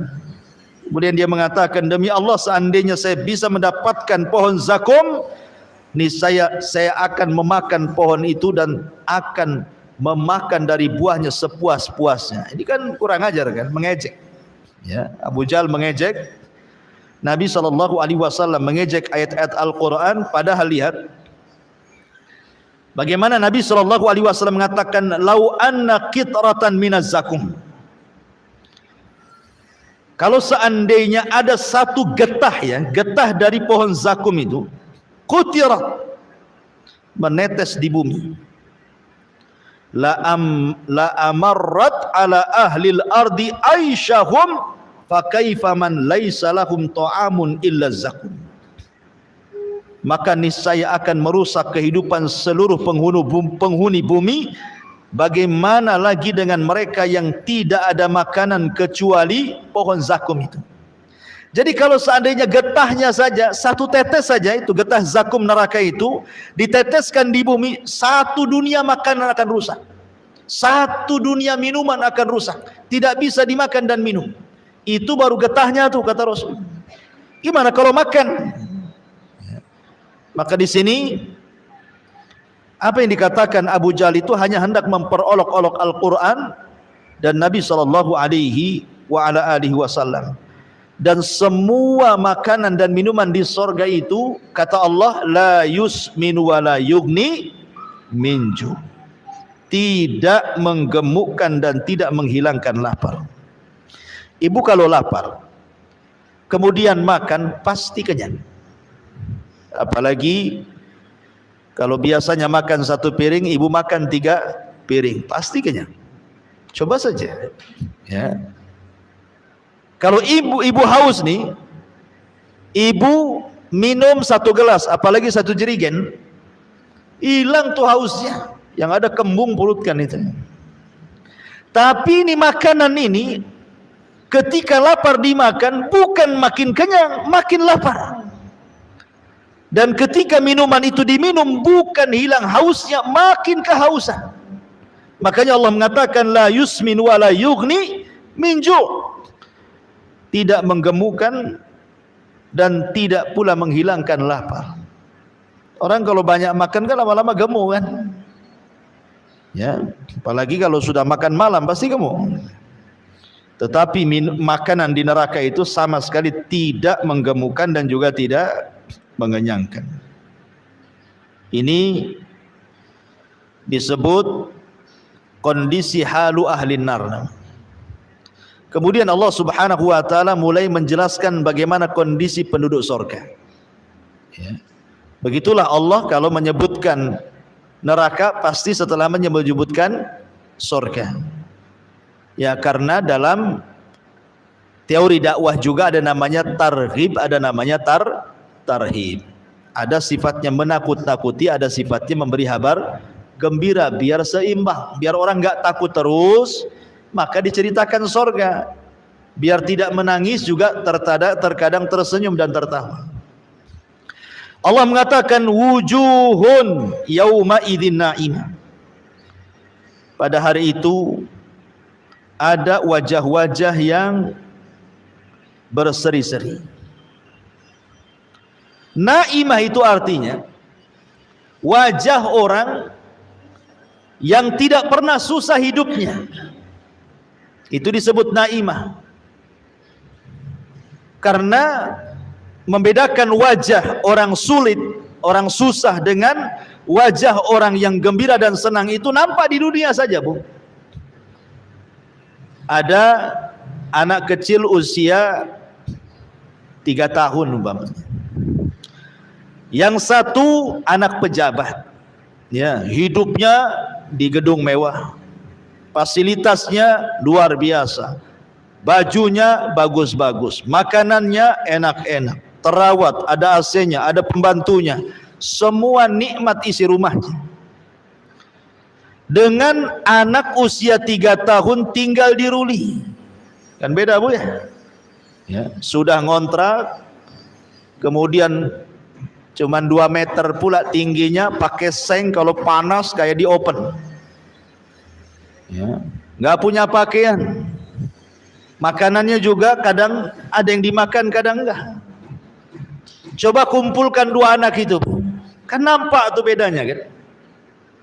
Kemudian dia mengatakan, demi Allah, seandainya saya bisa mendapatkan pohon zakum, niscaya saya akan memakan pohon itu dan akan memakan dari buahnya sepuas-puasnya. Ini kan kurang ajar kan, mengejek. Ya, Abu Jahal mengejek Nabi SAW, mengejek ayat-ayat Al-Quran. Padahal lihat bagaimana Nabi SAW mengatakan, lau anna qitratan minaz zakum, kalau seandainya ada satu getah, ya, getah dari pohon zakum itu, qutirat, menetes di bumi. La amarrat ala ahlil ardi aisyahum fa kaifa man laisa lahum ta'amun illa zakum. Maka niscaya akan merusak kehidupan seluruh penghuni bumi. Bagaimana lagi dengan mereka yang tidak ada makanan kecuali pohon zakum itu. Jadi kalau seandainya getahnya saja, satu tetes saja, itu getah zakum neraka itu diteteskan di bumi, satu dunia makanan akan rusak, satu dunia minuman akan rusak, tidak bisa dimakan dan minum. Itu baru getahnya tuh, kata Rasul. Gimana kalau makan? Maka di sini apa yang dikatakan Abu Jahal itu hanya hendak memperolok-olok Al-Quran dan Nabi SAW. Dan semua makanan dan minuman di sorga itu, kata Allah, la yusminu wa la yugni minju, tidak menggemukkan dan tidak menghilangkan lapar. Ibu kalau lapar kemudian makan, pasti kenyang. Apalagi kalau biasanya makan satu piring, ibu makan 3 piring, pasti kenyang. Coba saja, ya. Kalau ibu haus nih, ibu minum 1 gelas, apalagi 1 jerigen, hilang tuh hausnya, yang ada kembung perut kan itu. Tapi ini makanan ini, ketika lapar dimakan, bukan makin kenyang, makin lapar. Dan ketika minuman itu diminum, bukan hilang hausnya, makin kehausan. Makanya Allah mengatakan la yusmin wa la yughni minju, tidak menggemukkan dan tidak pula menghilangkan lapar. Orang kalau banyak makan kan lama-lama gemuk kan, ya. Apalagi kalau sudah makan malam pasti gemuk. Tetapi makanan di neraka itu sama sekali tidak menggemukkan dan juga tidak mengenyangkan. Ini disebut kondisi halu ahli nar. Kemudian Allah Subhanahu wa taala mulai menjelaskan bagaimana kondisi penduduk surga. Ya. Begitulah Allah kalau menyebutkan neraka pasti setelah menyebutkan surga. Ya, karena dalam teori dakwah juga ada namanya targhib, ada namanya tarhib. Ada sifatnya menakut-nakuti, ada sifatnya memberi kabar gembira, biar seimbang, biar orang enggak takut terus, maka diceritakan surga. Biar tidak menangis juga terkadang tersenyum dan tertawa. Allah mengatakan wujuhun yauma idzin na'imah. Pada hari itu ada wajah-wajah yang berseri-seri. Naimah itu artinya wajah orang yang tidak pernah susah hidupnya. Itu disebut naimah. Karena membedakan wajah orang sulit, orang susah dengan wajah orang yang gembira dan senang itu nampak di dunia saja, Bu. Ada anak kecil usia 3 tahun umpamanya. Yang satu anak pejabat, ya, hidupnya di gedung mewah, fasilitasnya luar biasa, bajunya bagus-bagus, makanannya enak-enak, terawat, ada AC-nya, ada pembantunya, semua nikmat isi rumahnya. Dengan anak usia 3 tahun tinggal di Ruli, kan beda, Bu, ya? Ya, sudah ngontrak, kemudian cuman 2 meter pula tingginya, pakai seng, kalau panas kayak di open, ya, nggak punya pakaian, makanannya juga kadang ada yang dimakan, kadang enggak. Coba kumpulkan 2 anak itu, kan nampak tuh bedanya kan,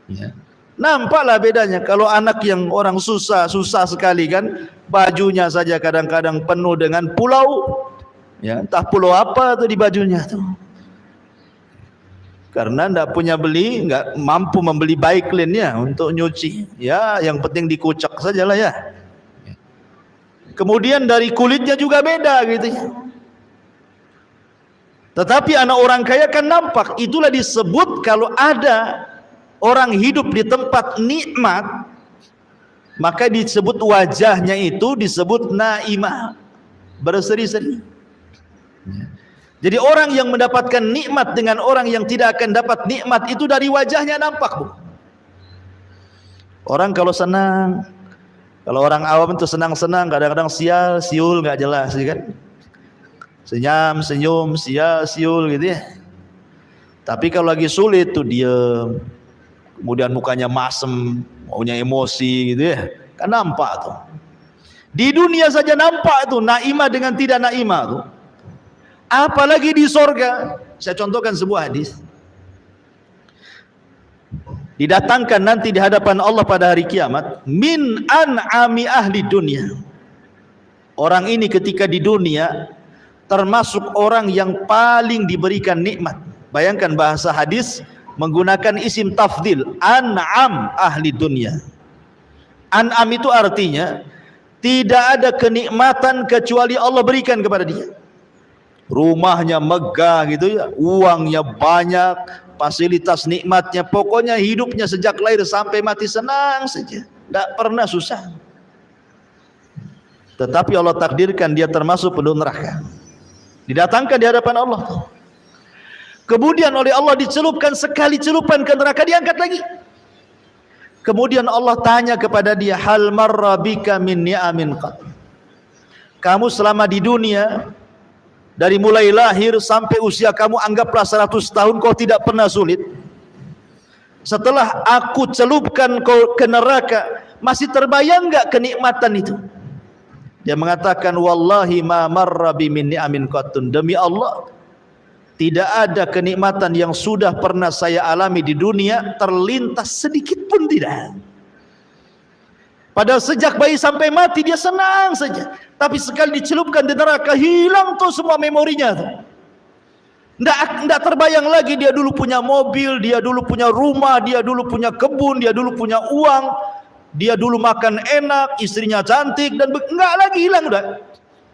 ya. Nampaklah bedanya. Kalau anak yang orang susah sekali kan, bajunya saja kadang-kadang penuh dengan pulau, ya, entah pulau apa tuh di bajunya tuh. Karena enggak mampu membeli Baiklin-nya untuk nyuci. Ya, yang penting dikucek sajalah ya. Kemudian dari kulitnya juga beda gitu ya. Tetapi anak orang kaya kan nampak. Itulah disebut kalau ada orang hidup di tempat nikmat, maka disebut wajahnya itu disebut naimah, berseri-seri. Jadi orang yang mendapatkan nikmat dengan orang yang tidak akan dapat nikmat itu dari wajahnya nampak, Bu. Orang kalau senang, kalau orang awam itu senang-senang, kadang-kadang sial, siul, nggak jelas, ya kan? Senyum, senyum, sial, siul gitu ya. Tapi kalau lagi sulit tuh diem, kemudian mukanya masem, maunya emosi gitu ya, kan nampak tuh. Di dunia saja nampak tuh naimah dengan tidak naimah tuh. Apalagi di sorga. Saya contohkan sebuah hadis. Didatangkan nanti di hadapan Allah pada hari kiamat, min an'ami ahli dunia. Orang ini ketika di dunia termasuk orang yang paling diberikan nikmat. Bayangkan bahasa hadis menggunakan isim tafdil, an'am ahli dunia. An'am itu artinya tidak ada kenikmatan kecuali Allah berikan kepada dia. Rumahnya megah gitu ya, uangnya banyak, fasilitas nikmatnya, pokoknya hidupnya sejak lahir sampai mati senang saja, tidak pernah susah. Tetapi Allah takdirkan dia termasuk penduduk neraka. Didatangkan di hadapan Allah. Kemudian oleh Allah dicelupkan sekali celupan ke neraka, diangkat lagi. Kemudian Allah tanya kepada dia, hal marra bika min ni'amin qat. Kamu selama di dunia, dari mulai lahir sampai usia kamu anggaplah 100 tahun, kau tidak pernah sulit. Setelah aku celupkan kau ke neraka, masih terbayang enggak kenikmatan itu? Dia mengatakan, wallahi ma marra bi min ni'amin qattun. Demi Allah, tidak ada kenikmatan yang sudah pernah saya alami di dunia terlintas sedikit pun tidak. Padahal sejak bayi sampai mati dia senang saja. Tapi sekali dicelupkan di neraka, hilang tuh semua memorinya tuh. Nggak terbayang lagi dia dulu punya mobil, dia dulu punya rumah, dia dulu punya kebun, dia dulu punya uang, dia dulu makan enak, istrinya cantik, dan nggak lagi hilang udah.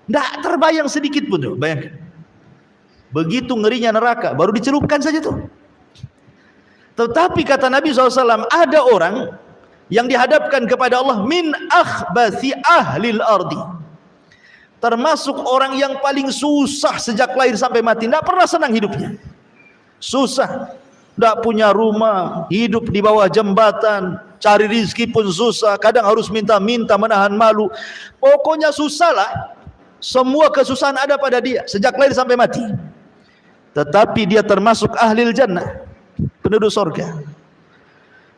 Nggak terbayang sedikit pun tuh, bayangkan. Begitu ngerinya neraka, baru dicelupkan saja tuh. Tetapi kata Nabi SAW, ada orang yang dihadapkan kepada Allah min akhbathi ahlil ardi, termasuk orang yang paling susah sejak lahir sampai mati, tidak pernah senang hidupnya, susah, tidak punya rumah, hidup di bawah jembatan, cari rizki pun susah, kadang harus minta-minta, menahan malu, pokoknya susah lah. Semua kesusahan ada pada dia sejak lahir sampai mati. Tetapi dia termasuk ahlil jannah, penduduk sorga.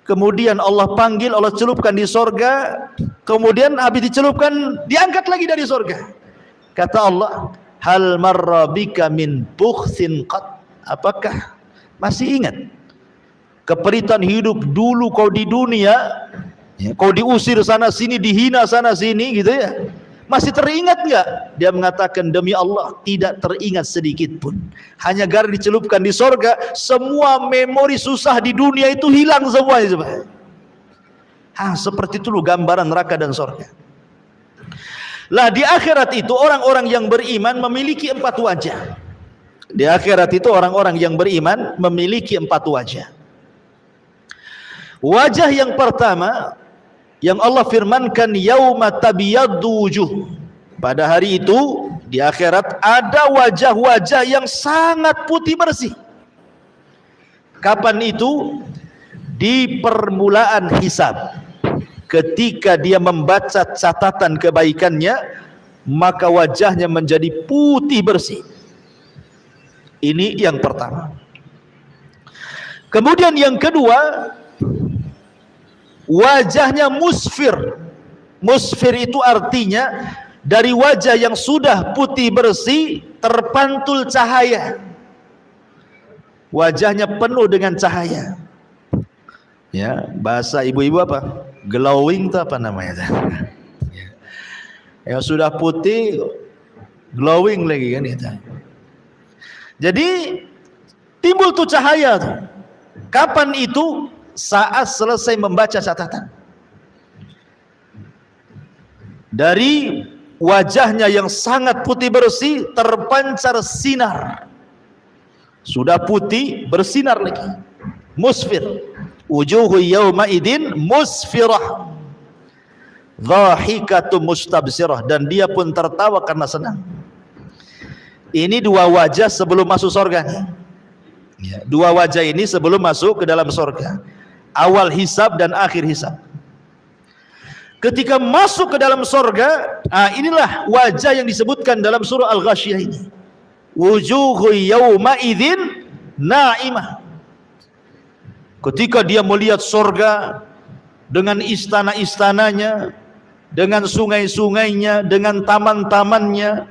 Kemudian Allah panggil, Allah celupkan di sorga. Kemudian habis dicelupkan, diangkat lagi dari sorga. Kata Allah, hal marra bika min bukhsin qat. Apakah masih ingat keperitan hidup dulu kau di dunia, ya, kau diusir sana sini, dihina sana sini gitu ya, masih teringat enggak? Dia mengatakan, demi Allah tidak teringat sedikit pun. Hanya gara dicelupkan di sorga, semua memori susah di dunia itu hilang semuanya. Seperti itu loh gambaran neraka dan sorga. Lah di akhirat itu orang-orang yang beriman memiliki 4 wajah. Di akhirat itu orang-orang yang beriman memiliki 4 wajah. Wajah yang pertama yang Allah firmankan, yauma tabyaddu wujuh. Pada hari itu di akhirat ada wajah-wajah yang sangat putih bersih. Kapan itu? Di permulaan hisab. Ketika dia membaca catatan kebaikannya, maka wajahnya menjadi putih bersih. Ini yang pertama. Kemudian yang kedua, wajahnya musfir. Musfir itu artinya dari wajah yang sudah putih bersih terpantul cahaya. Wajahnya penuh dengan cahaya. Ya, bahasa ibu-ibu apa? Glowing itu apa namanya? Yang sudah putih glowing lagi kan itu. Jadi timbul tuh cahaya tuh. Kapan itu? Saat selesai membaca catatan. Dari wajahnya yang sangat putih bersih terpancar sinar. Sudah putih, bersinar lagi. Musfir. Wujuhu yawma idin musfirah. Dhahikatu mustabsirah. Dan dia pun tertawa karena senang. Ini dua wajah sebelum masuk surga. Ya, dua wajah ini sebelum masuk ke dalam surga. Awal hisab dan akhir hisab. Ketika masuk ke dalam surga, inilah wajah yang disebutkan dalam surah Al-Ghasyiyah ini. Wujuhu yawma idzin na'imah. Ketika dia melihat surga dengan istana-istananya, dengan sungai-sungainya, dengan taman-tamannya,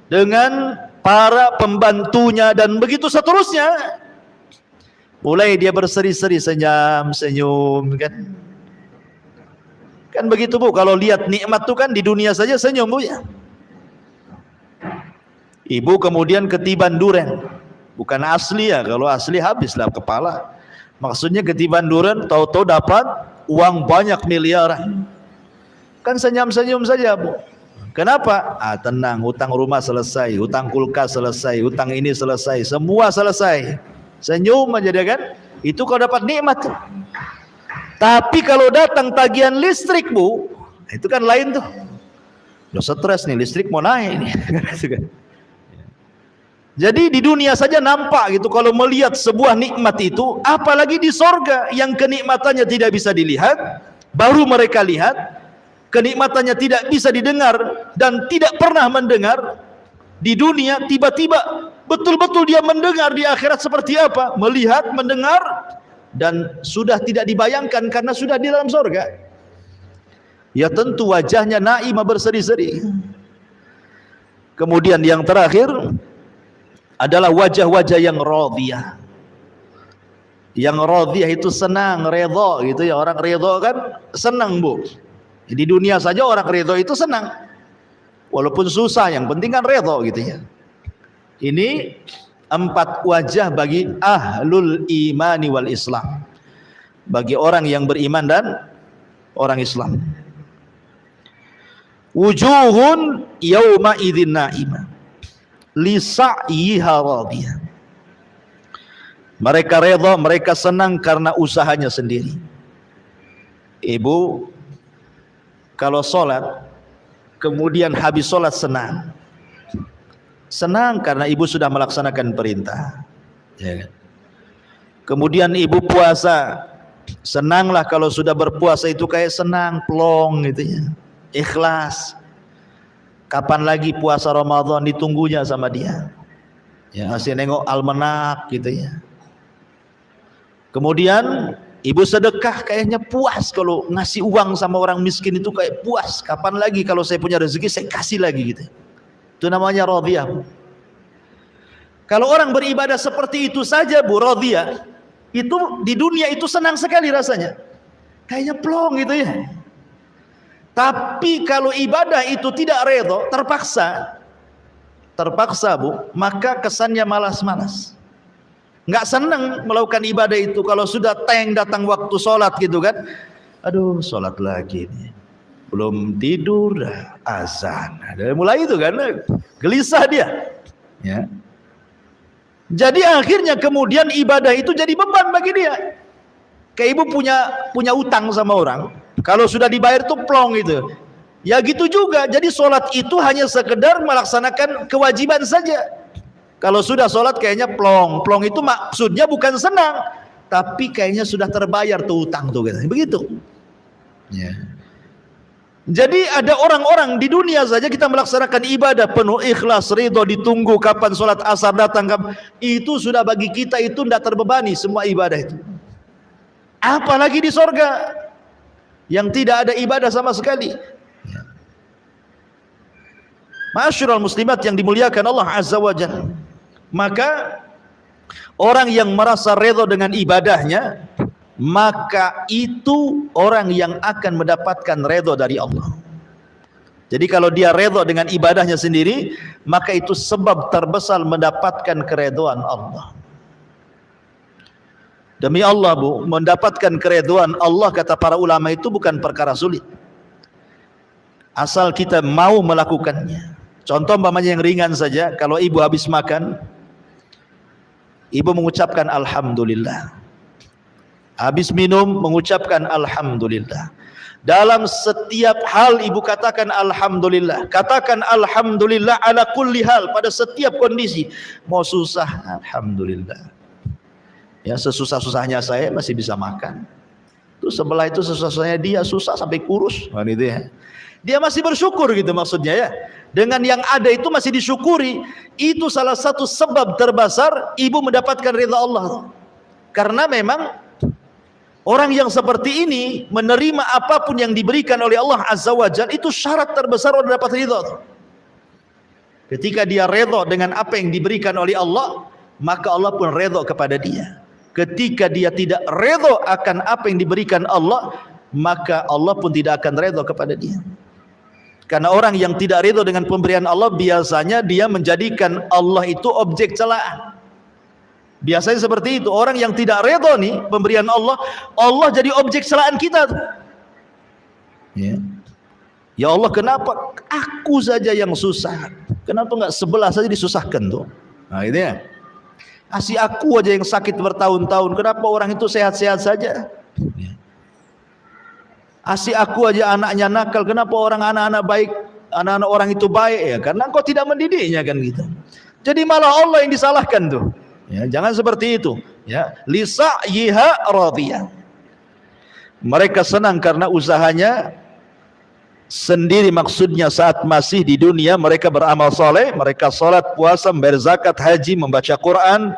dengan para pembantunya dan begitu seterusnya, mulai dia berseri-seri, senyum kan. Kan begitu Bu, kalau lihat nikmat itu kan di dunia saja senyum Bu ya. Ibu kemudian ketiban duren, bukan asli ya, kalau asli habislah kepala. Maksudnya ketiban duren, tahu-tahu dapat uang banyak miliaran. Kan senyum-senyum saja Bu. Kenapa? Tenang, hutang rumah selesai, hutang kulkas selesai, hutang ini selesai, semua selesai. Senyum aja dia kan. Itu kalau dapat nikmat. Tapi kalau datang tagihan listrik Bu, itu kan lain tuh. Udah stres nih, listrik mau naik nih. Jadi di dunia saja nampak gitu kalau melihat sebuah nikmat itu, apalagi di sorga yang kenikmatannya tidak bisa dilihat, baru mereka lihat. Kenikmatannya tidak bisa didengar dan tidak pernah mendengar. Di dunia tiba-tiba betul-betul dia mendengar, di akhirat seperti apa? Melihat, mendengar, dan sudah tidak dibayangkan karena sudah di dalam surga. Ya tentu wajahnya naimah berseri-seri. Kemudian yang terakhir adalah wajah-wajah yang radhiyah. Yang radhiyah itu senang, redha gitu ya. Orang redha kan senang Bu. Di dunia saja orang redha itu senang, walaupun susah, yang penting kan redha gitu ya. Ini 4 wajah bagi ahlul imani wal islam, bagi orang yang beriman dan orang Islam. Wujuhun yawma idzin na'imah li sa'yiha radiyah. Mereka redha, mereka senang karena usahanya sendiri. Ibu kalau sholat, kemudian habis sholat senang. Senang karena ibu sudah melaksanakan perintah. Ya. Kemudian ibu puasa, senanglah kalau sudah berpuasa itu kayak senang, plong gitu ya. Ikhlas. Kapan lagi puasa Ramadan ditunggunya sama dia. Ya, masih nengok almanak gitu ya. Kemudian ibu sedekah kayaknya puas, kalau ngasih uang sama orang miskin itu kayak puas. Kapan lagi kalau saya punya rezeki saya kasih lagi gitu. Itu namanya radhiyah. Kalau orang beribadah seperti itu saja Bu, radhiyah, itu di dunia itu senang sekali rasanya. Kayaknya plong gitu ya. Tapi kalau ibadah itu tidak redha, terpaksa Bu, maka kesannya malas-malas. Nggak senang melakukan ibadah itu. Kalau sudah datang waktu sholat gitu kan, aduh sholat lagi nih, belum tidur dah azan, dari mulai itu kan gelisah dia ya. Jadi akhirnya kemudian ibadah itu jadi beban bagi dia. Kayak ibu punya utang sama orang, kalau sudah dibayar tuh plong gitu ya. Gitu juga, jadi sholat itu hanya sekedar melaksanakan kewajiban saja. Kalau sudah sholat kayaknya plong. Plong itu maksudnya bukan senang, tapi kayaknya sudah terbayar tuh utang tuh gitu. Begitu ya. Jadi ada orang-orang di dunia saja kita melaksanakan ibadah penuh ikhlas, ridho, ditunggu kapan sholat asar datang, itu sudah bagi kita itu tidak terbebani semua ibadah itu. Apalagi di sorga yang tidak ada ibadah sama sekali. Ma'asyiral muslimat yang dimuliakan Allah Azza wa Jalla. Maka orang yang merasa redha dengan ibadahnya, maka itu orang yang akan mendapatkan redha dari Allah. Jadi kalau dia redha dengan ibadahnya sendiri, maka itu sebab terbesar mendapatkan keredhaan Allah. Demi Allah Bu, mendapatkan keredhaan Allah kata para ulama itu bukan perkara sulit, asal kita mau melakukannya. Contoh umpamanya yang ringan saja, kalau ibu habis makan, Ibu mengucapkan alhamdulillah. Habis minum mengucapkan alhamdulillah. Dalam setiap hal ibu katakan alhamdulillah. Katakan alhamdulillah ala kulli hal, pada setiap kondisi. Mau susah, alhamdulillah. Ya, sesusah-susahnya saya masih bisa makan. Tuh sebelah itu sesusahnya dia susah sampai kurus. Gitu ya. Dia masih bersyukur gitu maksudnya ya. Dengan yang ada itu masih disyukuri. Itu salah satu sebab terbesar ibu mendapatkan ridha Allah. Karena memang orang yang seperti ini menerima apapun yang diberikan oleh Allah Azza wa Jalla, itu syarat terbesar untuk dapat ridha. Ketika dia ridha dengan apa yang diberikan oleh Allah, maka Allah pun ridha kepada dia. Ketika dia tidak ridha akan apa yang diberikan Allah, maka Allah pun tidak akan ridha kepada dia. Karena orang yang tidak ridha dengan pemberian Allah, biasanya dia menjadikan Allah itu objek celaan. Biasanya seperti itu. Orang yang tidak ridha nih pemberian Allah, Allah jadi objek celaan kita tuh. Ya Allah, kenapa aku saja yang susah? Kenapa enggak sebelah saja disusahkan tuh? Nah itu ya. Asih aku aja yang sakit bertahun-tahun, kenapa orang itu sehat-sehat saja? Asih aku aja anaknya nakal, kenapa orang anak-anak baik, anak-anak orang itu baik? Ya karena engkau tidak mendidiknya kan gitu. Jadi malah Allah yang disalahkan tuh. Ya, jangan seperti itu. Ya, lisa'yiha radiyah. Mereka senang karena usahanya sendiri, maksudnya saat masih di dunia mereka beramal soleh, mereka salat, puasa, membayar zakat, haji, membaca Quran,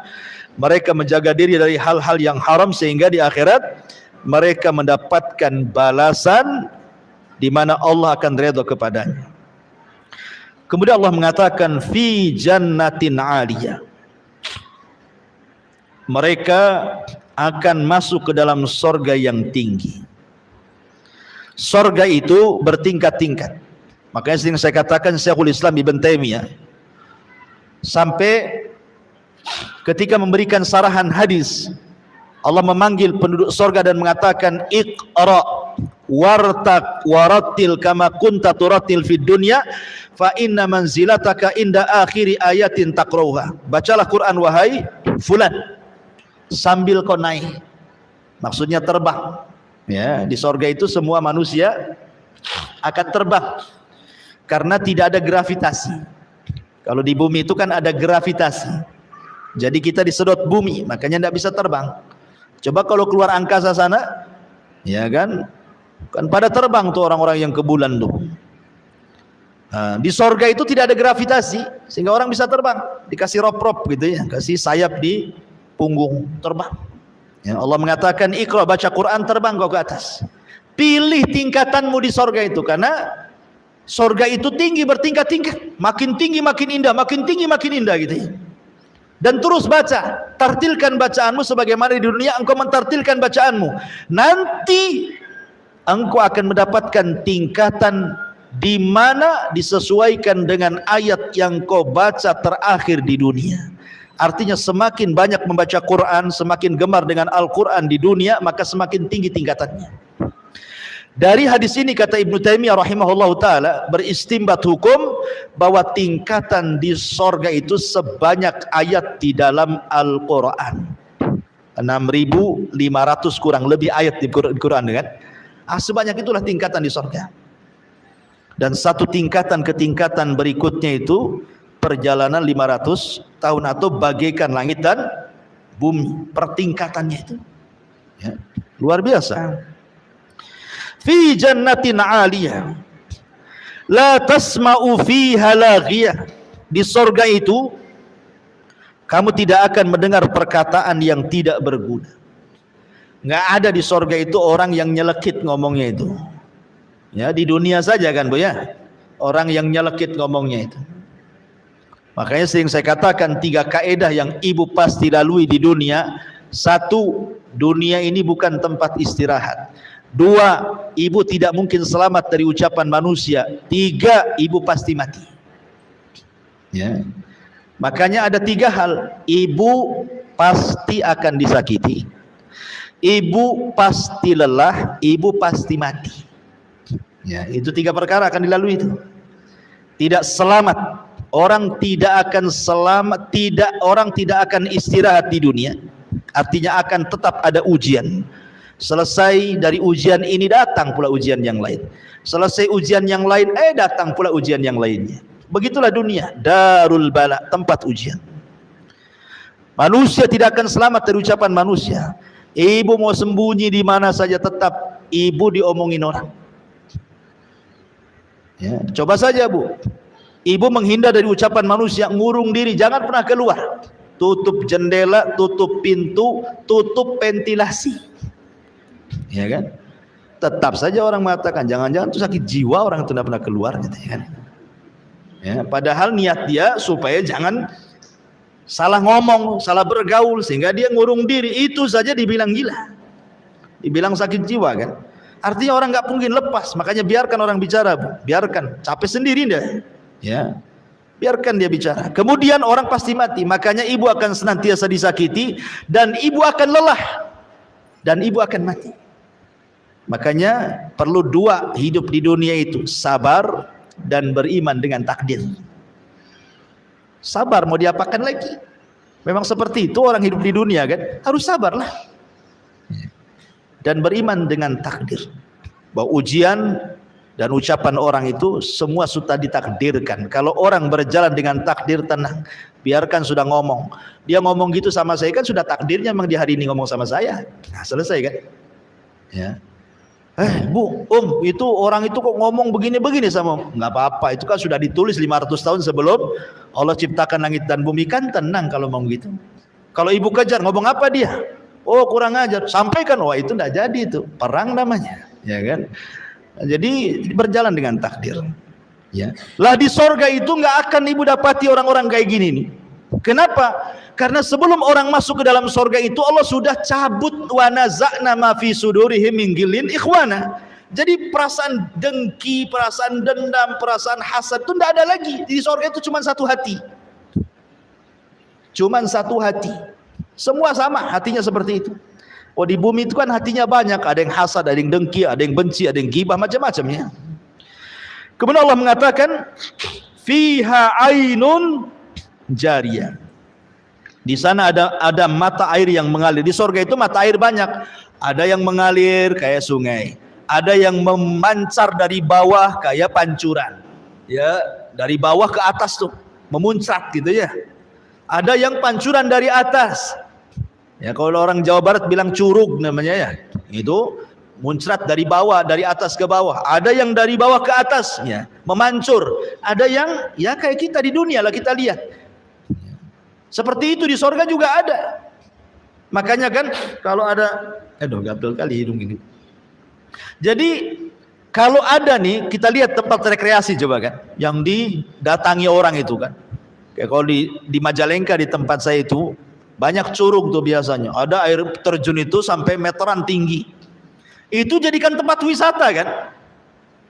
mereka menjaga diri dari hal-hal yang haram, sehingga di akhirat mereka mendapatkan balasan di mana Allah akan ridha kepadanya. Kemudian Allah mengatakan fi jannatin 'aliyah. Mereka akan masuk ke dalam sorga yang tinggi. Sorga itu bertingkat-tingkat. Makanya sering saya katakan Syekhul Islam Ibn Taimiyah sampai ketika memberikan sarahan hadis, Allah memanggil penduduk sorga dan mengatakan iqra wartaq warattil kama kunta turattil fid dunya fa inna manzilataka inda akhiri ayatin taqrauha. Bacalah Quran wahai fulan, sambil kau naik, maksudnya terbang. Ya, di sorga itu semua manusia akan terbang karena tidak ada gravitasi. Kalau di bumi itu kan ada gravitasi, jadi kita disedot bumi, makanya tidak bisa terbang. Coba kalau keluar angkasa sana, ya kan pada terbang tuh orang-orang yang ke bulan tuh. Nah, di sorga itu tidak ada gravitasi, sehingga orang bisa terbang, dikasih rop-rop gitu ya, kasih sayap di punggung, terbang. Ya, Allah mengatakan Iqra, baca Quran, terbang kau ke atas. Pilih tingkatanmu di sorga itu, karena sorga itu tinggi, bertingkat-tingkat, makin tinggi makin indah, makin tinggi makin indah gitu ya. Dan terus baca, tartilkan bacaanmu sebagaimana di dunia engkau mentartilkan bacaanmu. Nanti engkau akan mendapatkan tingkatan di mana disesuaikan dengan ayat yang kau baca terakhir di dunia. Artinya semakin banyak membaca Quran, semakin gemar dengan Al-Quran di dunia, maka semakin tinggi tingkatannya. Dari hadis ini kata Ibnu Taimiyah rahimahullah ta'ala, beristimbat hukum bahwa tingkatan di sorga itu sebanyak ayat di dalam Al-Quran. 6.500 kurang lebih ayat di Quran kan? Sebanyak itulah tingkatan di sorga. Dan satu tingkatan ke tingkatan berikutnya itu perjalanan 500 tahun atau bagaikan langit dan bumi, pertingkatannya itu ya, luar biasa. Fi jannatin 'aliyah la tasma'u fiha laghiyah. Di sorga itu kamu tidak akan mendengar perkataan yang tidak berguna. Nggak ada di sorga itu orang yang nyelekit ngomongnya itu. Ya, di dunia saja kan Bu ya, orang yang nyelekit ngomongnya itu. Makanya sering saya katakan 3 kaedah yang ibu pasti lalui di dunia. 1, dunia ini bukan tempat istirahat. 2, ibu tidak mungkin selamat dari ucapan manusia. 3, ibu pasti mati. Ya. Makanya ada 3 hal. Ibu pasti akan disakiti, ibu pasti lelah, ibu pasti mati. Ya, itu 3 perkara akan dilalui itu. Tidak selamat orang tidak akan selamat, orang tidak akan istirahat di dunia. Artinya akan tetap ada ujian. Selesai dari ujian ini datang pula ujian yang lain. Selesai ujian yang lain, datang pula ujian yang lainnya. Begitulah dunia, darul bala, tempat ujian. Manusia tidak akan selamat dari ucapan manusia. Ibu mau sembunyi di mana saja tetap ibu diomongin orang. Ya, coba saja Bu, ibu menghindar dari ucapan manusia, ngurung diri, jangan pernah keluar. Tutup jendela, tutup pintu, tutup ventilasi. Ya kan? Tetap saja orang mengatakan, jangan-jangan itu sakit jiwa, orang itu tidak pernah keluar gitu kan. Ya, padahal niat dia supaya jangan salah ngomong, salah bergaul, sehingga dia ngurung diri. Itu saja dibilang gila, dibilang sakit jiwa kan. Artinya orang nggak mungkin lepas. Makanya biarkan orang bicara Bu, biarkan, capek sendiri dah. Ya, biarkan dia bicara. Kemudian orang pasti mati. Makanya ibu akan senantiasa disakiti, dan ibu akan lelah, dan ibu akan mati. Makanya perlu dua hidup di dunia itu, sabar dan beriman dengan takdir. Sabar mau diapakan lagi? Memang seperti itu orang hidup di dunia kan, harus sabarlah. Dan beriman dengan takdir, bahwa ujian dan ucapan orang itu semua sudah ditakdirkan. Kalau orang berjalan dengan takdir, tenang, biarkan sudah ngomong. Dia ngomong gitu sama saya kan sudah takdirnya, memang di hari ini ngomong sama saya. Nah, selesai kan? Ya. Bu, itu orang itu kok ngomong begini-begini sama, nggak apa-apa, itu kan sudah ditulis 500 tahun sebelum Allah ciptakan langit dan bumi, kan tenang kalau ngomong gitu. Kalau ibu kejar, ngomong apa dia? Oh kurang ajar, sampaikan, wah itu nggak jadi, itu perang namanya, ya kan? Jadi berjalan dengan takdir. Ya. Lah di sorga itu nggak akan ibu dapati orang-orang kayak gini nih. Kenapa? Karena sebelum orang masuk ke dalam sorga itu Allah sudah cabut wa naza'na ma fi sudurihim min ghillin ikhwana. Jadi perasaan dengki, perasaan dendam, perasaan hasad itu tidak ada lagi. Di sorga itu cuma satu hati. Cuma satu hati. Semua sama hatinya seperti itu. Oh di bumi itu kan hatinya banyak, ada yang hasad, ada yang dengki, ada yang benci, ada yang ghibah, macam-macamnya. Kemudian Allah mengatakan fiha ainun jariyah. Di sana ada mata air yang mengalir. Di sorga itu mata air banyak. Ada yang mengalir kayak sungai, ada yang memancar dari bawah kayak pancuran. Ya, dari bawah ke atas tuh, memuncrat gitu ya. Ada yang pancuran dari atas. Ya, kalau orang Jawa Barat bilang curug namanya ya. Itu muncrat dari bawah, dari atas ke bawah. Ada yang dari bawah ke atas, ya, memancur. Ada yang ya kayak kita di dunia lah, kita lihat. Seperti itu di sorga juga ada. Makanya kan kalau ada, gatel kali hidung ini. Jadi kalau ada nih, kita lihat tempat rekreasi coba kan, yang didatangi orang itu kan. Kayak kalau di Majalengka di tempat saya itu banyak curug tuh biasanya. Ada air terjun itu sampai meteran tinggi. Itu jadikan tempat wisata kan.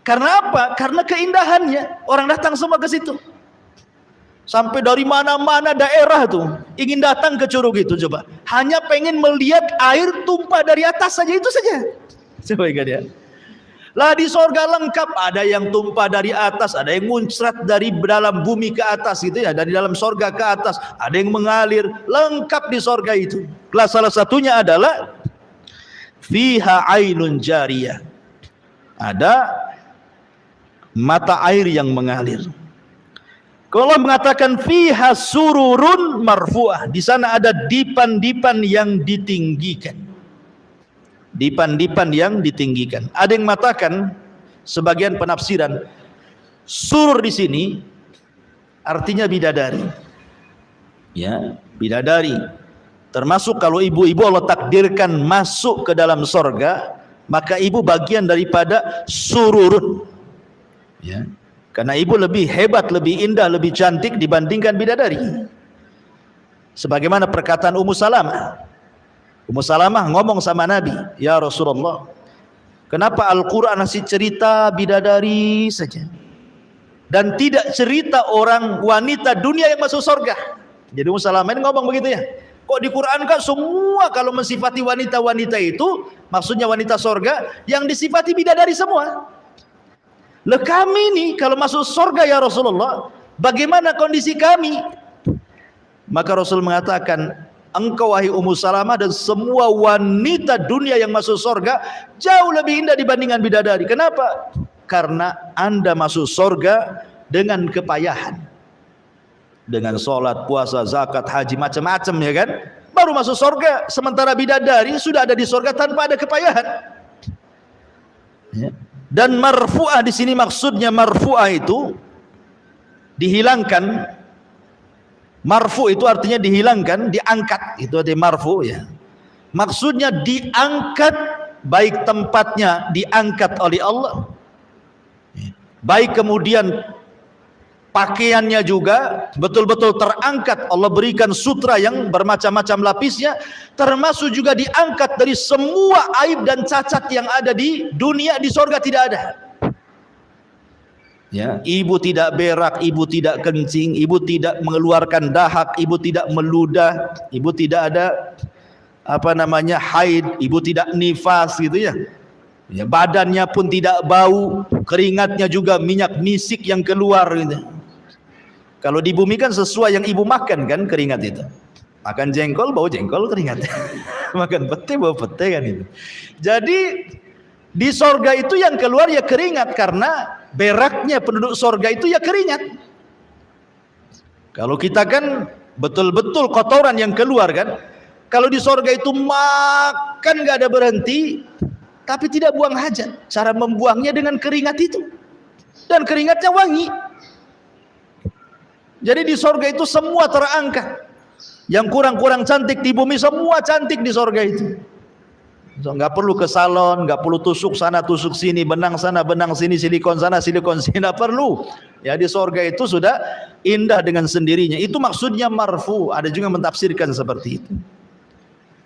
Karena apa? Karena keindahannya. Orang datang semua ke situ. Sampai dari mana-mana daerah tuh ingin datang ke curug itu coba. Hanya pengen melihat air tumpah dari atas saja, itu saja. Coba ingat ya. Lah di sorga lengkap, ada yang tumpah dari atas, ada yang muncrat dari dalam bumi ke atas gitu ya, dari dalam sorga ke atas, ada yang mengalir, lengkap di sorga itu. Kelas salah satunya adalah fiha ainun jariyah. Ada mata air yang mengalir. Kalau Allah mengatakan fiha sururun marfu'ah, di sana ada dipan-dipan yang ditinggikan. Dipan-dipan yang ditinggikan. Ada yang mengatakan, sebagian penafsiran, surur di sini artinya bidadari. Ya, bidadari. Termasuk kalau ibu-ibu Allah takdirkan masuk ke dalam sorga, maka ibu bagian daripada sururun. Ya. Karena ibu lebih hebat, lebih indah, lebih cantik dibandingkan bidadari. Sebagaimana perkataan Ummu Salamah. Ummu Salamah ngomong sama Nabi, ya Rasulullah, kenapa Al-Quran masih cerita bidadari saja dan tidak cerita orang wanita dunia yang masuk surga? Jadi Ummu Salamah ini ngomong begitu ya. Kok di Quran kan semua kalau mensifati wanita-wanita itu, maksudnya wanita surga, yang disifati bidadari semua. Lah kami nih kalau masuk surga ya Rasulullah, bagaimana kondisi kami? Maka Rasul mengatakan, engkau wahai Ummu Salamah dan semua wanita dunia yang masuk surga jauh lebih indah dibandingkan bidadari. Kenapa? Karena Anda masuk surga dengan kepayahan, dengan sholat, puasa, zakat, haji, macam-macam, ya kan? Baru masuk surga. Sementara bidadari sudah ada di surga tanpa ada kepayahan. Ya. Dan marfu'ah di sini maksudnya marfu'ah itu dihilangkan. Marfu itu artinya dihilangkan, diangkat. Itu artinya marfu, ya. Maksudnya diangkat, baik tempatnya diangkat oleh Allah, baik kemudian pakaiannya juga betul-betul terangkat. Allah berikan sutra yang bermacam-macam lapisnya, termasuk juga diangkat dari semua aib dan cacat yang ada di dunia. Di surga tidak ada. Ya, ibu tidak berak, ibu tidak kencing, ibu tidak mengeluarkan dahak, ibu tidak meludah, ibu tidak ada haid, ibu tidak nifas, gitu ya. Ya, badannya pun tidak bau, keringatnya juga minyak misik yang keluar, gitu. Kalau di bumi kan sesuai yang ibu makan kan keringat itu. Makan jengkol bau jengkol keringat. Makan pete bau pete kan itu. Jadi di sorga itu yang keluar ya keringat, karena beraknya penduduk sorga itu ya keringat. Kalau kita kan betul-betul kotoran yang keluar kan. Kalau di sorga itu makan gak ada berhenti, tapi tidak buang hajat. Cara membuangnya dengan keringat itu, dan keringatnya wangi. Jadi di sorga itu semua terangkat. Yang kurang-kurang cantik di bumi semua cantik di sorga itu. So, nggak perlu ke salon, nggak perlu tusuk sana tusuk sini, benang sana benang sini, silikon sana silikon sini, nggak perlu. Ya, di sorga itu sudah indah dengan sendirinya. Itu maksudnya marfu. Ada juga mentafsirkan seperti itu.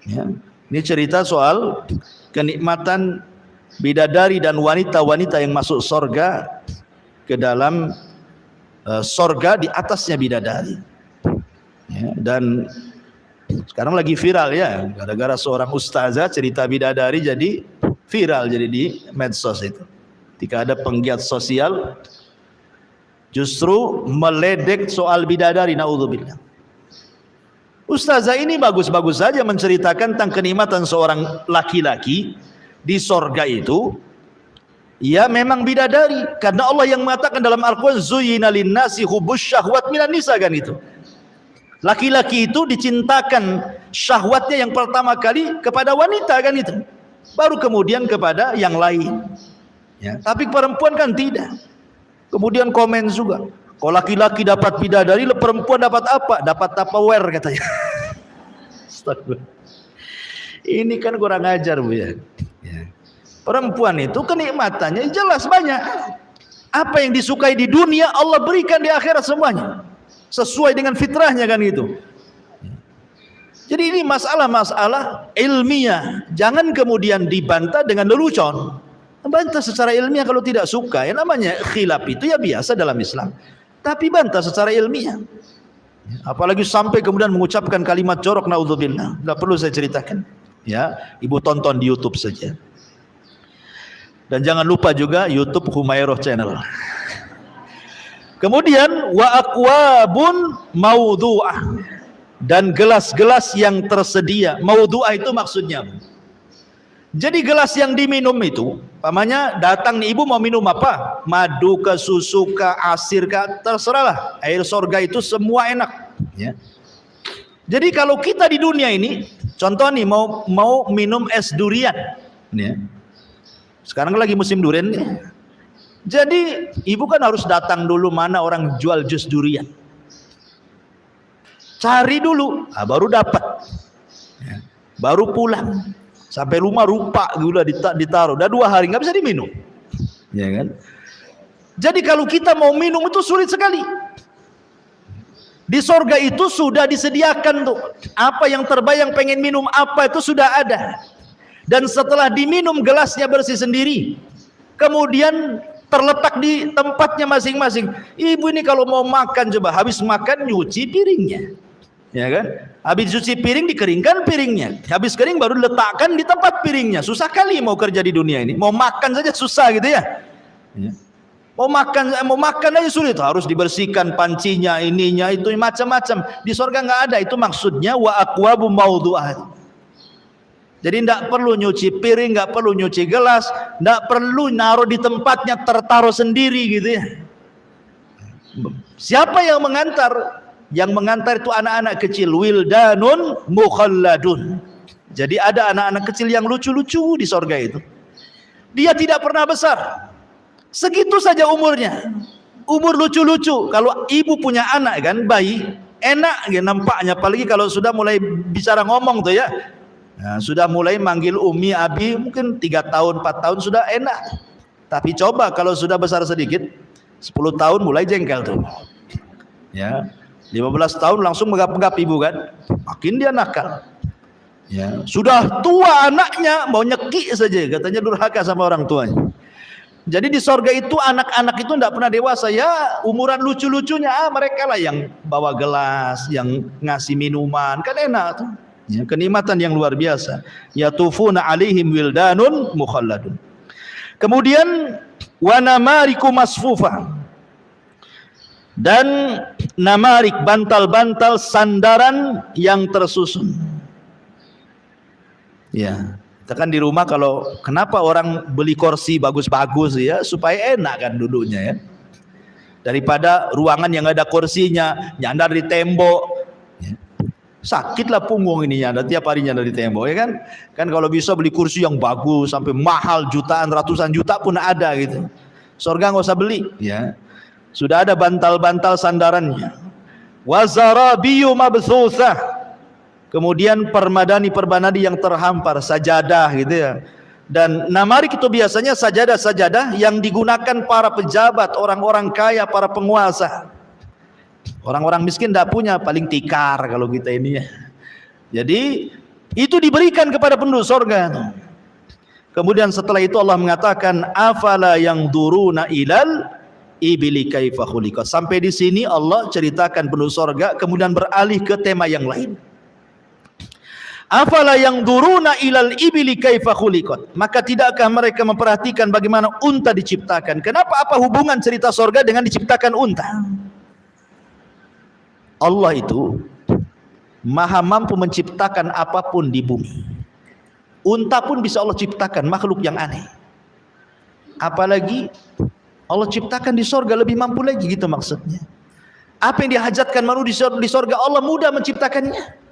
Ya. Ini cerita soal kenikmatan bidadari dan wanita-wanita yang masuk sorga, ke dalam sorga di atasnya bidadari. Ya, dan sekarang lagi viral ya, gara-gara seorang ustazah cerita bidadari jadi viral, jadi di medsos itu. Ketika ada penggiat sosial justru meledek soal bidadari, naudzubillah. Ustazah ini bagus-bagus saja menceritakan tentang kenikmatan seorang laki-laki di sorga itu. Ya memang bidadari, karena Allah yang mengatakan dalam Al-Quran, zuyyina linnasi hubbus syahwat minan nisa, kan itu. Laki-laki itu dicintakan syahwatnya yang pertama kali kepada wanita, kan itu. Baru kemudian kepada yang lain. Ya, tapi perempuan kan tidak. Kemudian komen juga, kalau laki-laki dapat bidadari, perempuan dapat apa? Dapat Tupperware katanya. Astagfirullah. Ini kan kurang ajar, Bu, ya. Ya. Perempuan itu kenikmatannya jelas banyak. Apa yang disukai di dunia Allah berikan di akhirat semuanya. Sesuai dengan fitrahnya, kan itu. Jadi ini masalah-masalah ilmiah. Jangan kemudian dibantah dengan lelucon. Bantah secara ilmiah kalau tidak suka. Ya namanya khilaf itu ya biasa dalam Islam. Tapi bantah secara ilmiah. Apalagi sampai kemudian mengucapkan kalimat jorok, naudzubillah. Tidak perlu saya ceritakan. Ya, ibu tonton di YouTube saja. Dan jangan lupa juga YouTube Humairah Channel. Kemudian wa aqwabun maudhu'ah, dan gelas-gelas yang tersedia. Maudhu'ah itu maksudnya, jadi gelas yang diminum itu, pamannya datang nih, ibu mau minum apa? Madu ke, susu ke, asir ke, terserahlah. Air surga itu semua enak, ya. Jadi kalau kita di dunia ini, contoh nih mau minum es durian, ya. Sekarang lagi musim durian nih. Jadi ibu kan harus datang dulu mana orang jual jus durian, cari dulu, baru dapat, ya. Baru pulang, sampai rumah rupa gula ditaruh, udah 2 hari nggak bisa diminum, ya kan? Jadi kalau kita mau minum itu sulit sekali. Di sorga itu sudah disediakan tuh, apa yang terbayang pengen minum apa itu sudah ada. Dan setelah diminum gelasnya bersih sendiri, kemudian terletak di tempatnya masing-masing. Ibu ini kalau mau makan, coba habis makan nyuci piringnya, ya kan? Habis cuci piring dikeringkan piringnya, habis kering baru letakkan di tempat piringnya. Susah kali mau kerja di dunia ini, mau makan saja susah gitu ya. Mau makan aja sulit, harus dibersihkan pancinya, ininya, itu macam-macam. Di surga nggak ada. Itu maksudnya wa aqwabu mawdu'ah. Jadi tidak perlu nyuci piring, nggak perlu nyuci gelas, nggak perlu naruh di tempatnya, tertaruh sendiri gitu ya. Siapa yang mengantar? Yang mengantar itu anak-anak kecil, wildanun mukhalladun. Jadi ada anak-anak kecil yang lucu-lucu di surga itu. Dia tidak pernah besar. Segitu saja umurnya. Umur lucu-lucu. Kalau ibu punya anak kan, bayi, enak ya nampaknya. Apalagi kalau sudah mulai bicara ngomong tuh ya. Nah, sudah mulai manggil umi, abi, mungkin 3 tahun, 4 tahun sudah enak. Tapi coba kalau sudah besar sedikit, 10 tahun mulai jengkel tuh. Ya, 15 tahun langsung megap-megap ibu kan. Makin dia nakal. Ya, sudah tua anaknya mau nyekik saja, katanya durhaka sama orang tuanya. Jadi di sorga itu anak-anak itu tidak pernah dewasa ya, umuran lucu-lucunya mereka lah yang bawa gelas, yang ngasih minuman, kan enak tuh. Ya, kenikmatan yang luar biasa. Yatufuna alaihim wildanun mukhalladun. Kemudian wa namariku masfufa. Dan namarik, bantal-bantal sandaran yang tersusun. Ya, kita kan di rumah kalau kenapa orang beli kursi bagus-bagus ya supaya enak kan duduknya ya. Daripada ruangan yang ada kursinya nyandar di tembok. Ya. Sakitlah punggung ini nyandar tiap hari nyandar di tembok ya kan. Kan kalau bisa beli kursi yang bagus sampai mahal jutaan, ratusan juta pun ada gitu. Surga nggak usah beli ya. Sudah ada bantal-bantal sandarannya. Wa zarabiyu mabthusah. Kemudian permadani yang terhampar, sajadah gitu ya. Dan namarik itu biasanya sajadah-sajadah yang digunakan para pejabat, orang-orang kaya, para penguasa. Orang-orang miskin tidak punya, paling tikar kalau kita ini ya. Jadi itu diberikan kepada penduduk surga. Kemudian setelah itu Allah mengatakan afala yang duruna ilal ibili kaifa khuliqat. Sampai di sini Allah ceritakan penduduk surga, kemudian beralih ke tema yang lain. Afala yang duruna ilal ibili kaifa khuliqat. Maka tidakkah mereka memperhatikan bagaimana unta diciptakan? Kenapa, apa hubungan cerita surga dengan diciptakan unta? Allah itu maha mampu menciptakan apapun di bumi. Unta pun bisa Allah ciptakan, makhluk yang aneh. Apalagi Allah ciptakan di surga lebih mampu lagi, gitu maksudnya. Apa yang dihajatkan manusia di surga Allah mudah menciptakannya.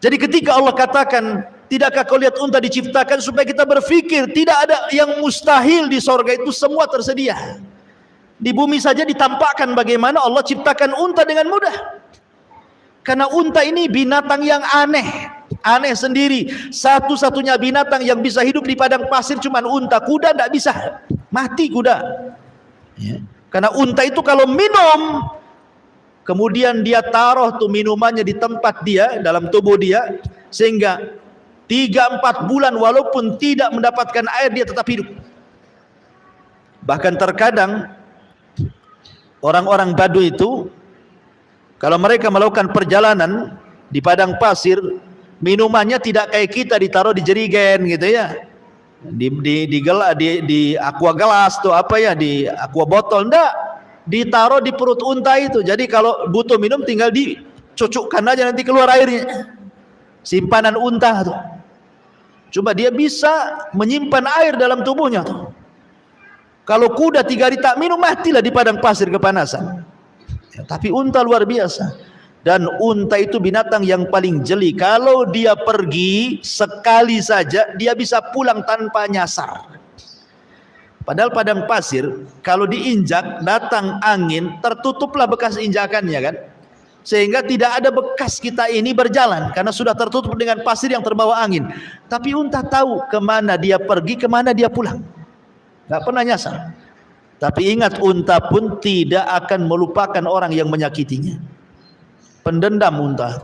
Jadi ketika Allah katakan, tidakkah kau lihat unta diciptakan, supaya kita berpikir tidak ada yang mustahil di surga, itu semua tersedia. Di bumi saja ditampakkan bagaimana Allah ciptakan unta dengan mudah. Karena unta ini binatang yang aneh, aneh sendiri. Satu-satunya binatang yang bisa hidup di padang pasir cuma unta. Kuda tidak bisa, mati kuda ya. Karena unta itu kalau minum, kemudian dia taruh tuh minumannya di tempat dia, dalam tubuh dia, sehingga 3-4 bulan walaupun tidak mendapatkan air dia tetap hidup. Bahkan terkadang orang-orang Baduy itu kalau mereka melakukan perjalanan di padang pasir, minumannya tidak kayak kita ditaruh di jerigen gitu ya, di aqua gelas tuh apa ya, di aqua botol, enggak, ditaruh di perut unta itu. Jadi kalau butuh minum tinggal dicucukkan aja, nanti keluar airnya. Simpanan unta tuh. Coba dia bisa menyimpan air dalam tubuhnya tuh. Kalau kuda 3 hari tak minum matilah di padang pasir kepanasan. Ya, tapi unta luar biasa. Dan unta itu binatang yang paling jeli. Kalau dia pergi sekali saja dia bisa pulang tanpa nyasar. Padahal padang pasir kalau diinjak datang angin, tertutuplah bekas injakannya kan, sehingga tidak ada bekas kita ini berjalan karena sudah tertutup dengan pasir yang terbawa angin. Tapi unta tahu kemana dia pergi, kemana dia pulang, nggak pernah nyasar. Tapi ingat, unta pun tidak akan melupakan orang yang menyakitinya. Pendendam unta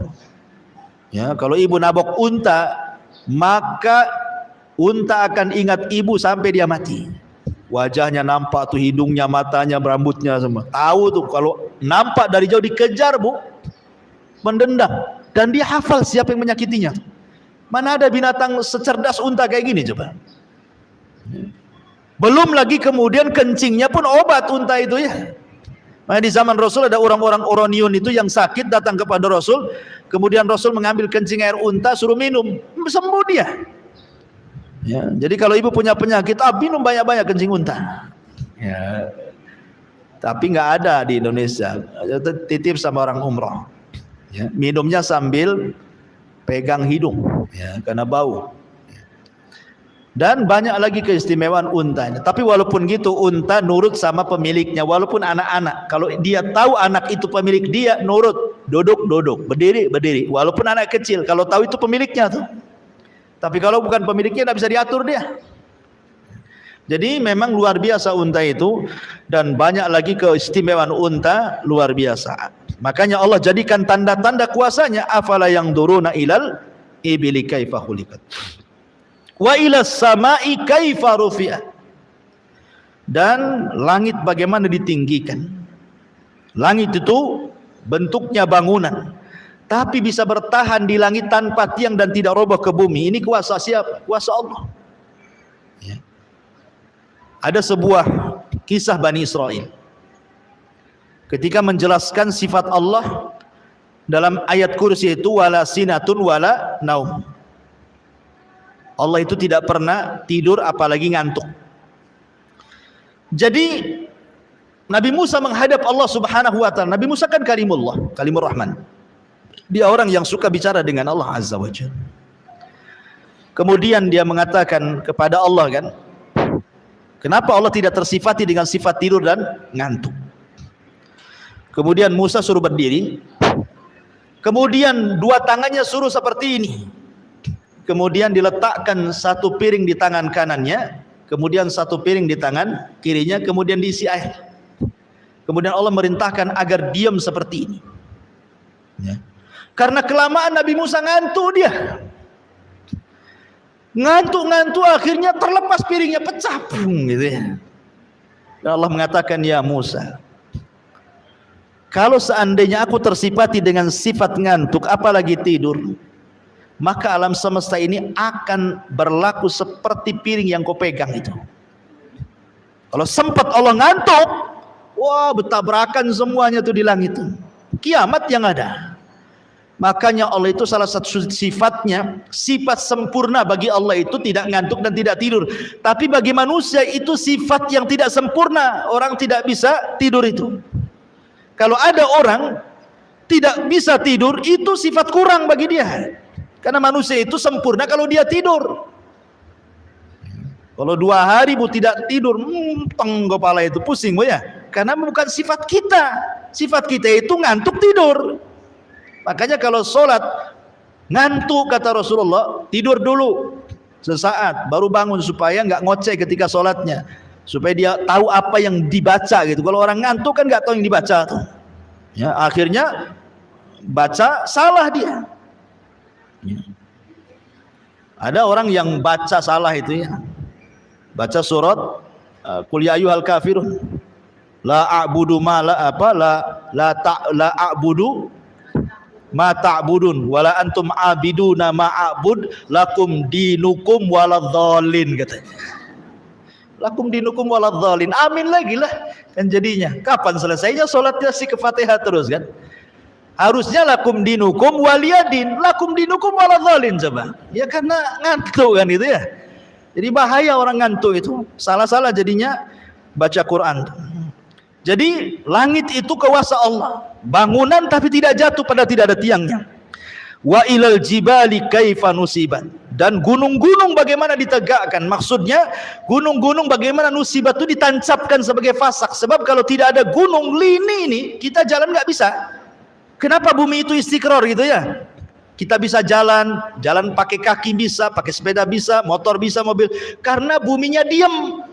ya. Kalau ibu nabok unta, maka unta akan ingat ibu sampai dia mati. Wajahnya nampak tuh, hidungnya, matanya, rambutnya semua. Tahu tuh kalau nampak dari jauh dikejar bu, mendendam. Dan dia hafal siapa yang menyakitinya. Mana ada binatang secerdas unta kayak gini coba. Belum lagi kemudian kencingnya pun obat unta itu ya. Nah, di zaman Rasul ada orang-orang Oronion itu yang sakit datang kepada Rasul, kemudian Rasul mengambil kencing air unta suruh minum, sembuh dia. Ya, jadi kalau ibu punya penyakit, minum banyak-banyak kencing unta. Ya. Tapi nggak ada di Indonesia. Titip sama orang umroh. Ya, minumnya sambil pegang hidung, ya, karena bau. Dan banyak lagi keistimewaan unta. Tapi walaupun gitu, unta nurut sama pemiliknya. Walaupun anak-anak, kalau dia tahu anak itu pemilik dia, nurut, duduk, berdiri. Walaupun anak kecil, kalau tahu itu pemiliknya tuh. Tapi kalau bukan pemiliknya, tidak bisa diatur dia. Jadi memang luar biasa unta itu, dan banyak lagi keistimewaan unta luar biasa. Makanya Allah jadikan tanda-tanda kuasanya. Afala yang duruna ilal ibili kaifa khuliqat. Wa ilas samai kaifa rufi'at. Dan langit bagaimana ditinggikan. Langit itu bentuknya bangunan, tapi bisa bertahan di langit tanpa tiang dan tidak roboh ke bumi. Ini kuasa siapa? Kuasa Allah. Ya. Ada sebuah kisah Bani Israel ketika menjelaskan sifat Allah dalam ayat kursi itu, wala sinatun wala naum. Allah itu tidak pernah tidur apalagi ngantuk. Jadi Nabi Musa menghadap Allah Subhanahu wa taala. Nabi Musa kan kalimullah, kalimur rahman. Dia orang yang suka bicara dengan Allah Azza wa Jalla. Kemudian dia mengatakan kepada Allah kan, kenapa Allah tidak tersifati dengan sifat tidur dan ngantuk? Kemudian Musa suruh berdiri. Kemudian dua tangannya suruh seperti ini. Kemudian diletakkan satu piring di tangan kanannya, kemudian satu piring di tangan kirinya, kemudian diisi air. Kemudian Allah merintahkan agar diam seperti ini. Ya. Karena kelamaan Nabi Musa ngantuk dia. Ngantuk akhirnya terlepas piringnya, pecah pung gitu ya. Dan Allah mengatakan, ya Musa, kalau seandainya aku tersifati dengan sifat ngantuk apalagi tidur, maka alam semesta ini akan berlaku seperti piring yang kau pegang itu. Kalau sempat Allah ngantuk, wah bertabrakan semuanya tuh di langit. Kiamat yang ada. Makanya Allah itu salah satu sifatnya, sifat sempurna bagi Allah itu tidak ngantuk dan tidak tidur. Tapi bagi manusia itu sifat yang tidak sempurna. Orang tidak bisa tidur itu. Kalau ada orang tidak bisa tidur, itu sifat kurang bagi dia. Karena manusia itu sempurna kalau dia tidur. Kalau 2 hari bu tidak tidur, kepala itu pusing bu ya. Karena bukan sifat kita. Sifat kita itu ngantuk tidur. Makanya kalau sholat ngantuk kata Rasulullah, tidur dulu sesaat baru bangun supaya nggak ngoceh ketika sholatnya. Supaya dia tahu apa yang dibaca gitu. Kalau orang ngantuk kan nggak tahu yang dibaca tuh. Ya, akhirnya baca salah dia. Ada orang yang baca salah itu ya. Baca surat Qul ya ayyuhal kafirun la a'budu ma la apa la a'budu ma ta'budun wala antum abiduna ma a'bud lakum dinukum waladhdallin katanya. Lakum dinukum waladhdallin. Amin lagi lah kan jadinya. Kapan selesainya salatnya si ke Fatihah terus kan? Harusnya lakum dinukum waliyadin, lakum dinukum waladhdallin coba. Ya karena ngantuk kan itu ya. Jadi bahaya orang ngantuk itu. Salah-salah jadinya baca Quran. Jadi langit itu kuasa Allah. Bangunan tapi tidak jatuh pada tidak ada tiangnya. Wa ilal jibali kaifa nusibat. Dan gunung-gunung bagaimana ditegakkan. Maksudnya gunung-gunung bagaimana nusibat itu ditancapkan sebagai fasak. Sebab kalau tidak ada gunung lini ini kita jalan nggak bisa. Kenapa bumi itu istiqrar gitu ya? Kita bisa jalan pakai kaki bisa, pakai sepeda bisa, motor bisa, mobil. Karena buminya diam.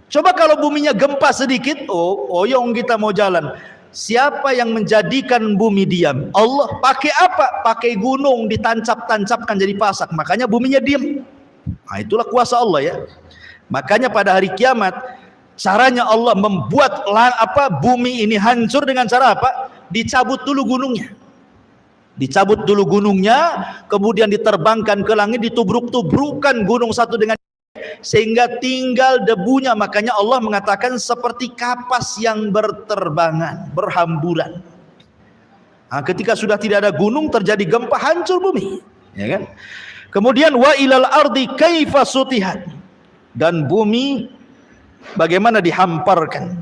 Coba kalau buminya gempa sedikit, oyong kita mau jalan. Siapa yang menjadikan bumi diam? Allah. Pakai apa? Pakai gunung ditancap-tancapkan jadi pasak. Makanya buminya diam. Nah, itulah kuasa Allah ya. Makanya pada hari kiamat caranya Allah membuat bumi ini hancur dengan cara apa? Dicabut dulu gunungnya. Dicabut dulu gunungnya, kemudian diterbangkan ke langit, ditubruk-tubrukan gunung satu dengan sehingga tinggal debunya. Makanya Allah mengatakan seperti kapas yang berterbangan, berhamburan. Nah, ketika sudah tidak ada gunung, terjadi gempa, hancur bumi, ya kan? Kemudian wa ilal ardi kaifa sutihat, dan bumi bagaimana dihamparkan,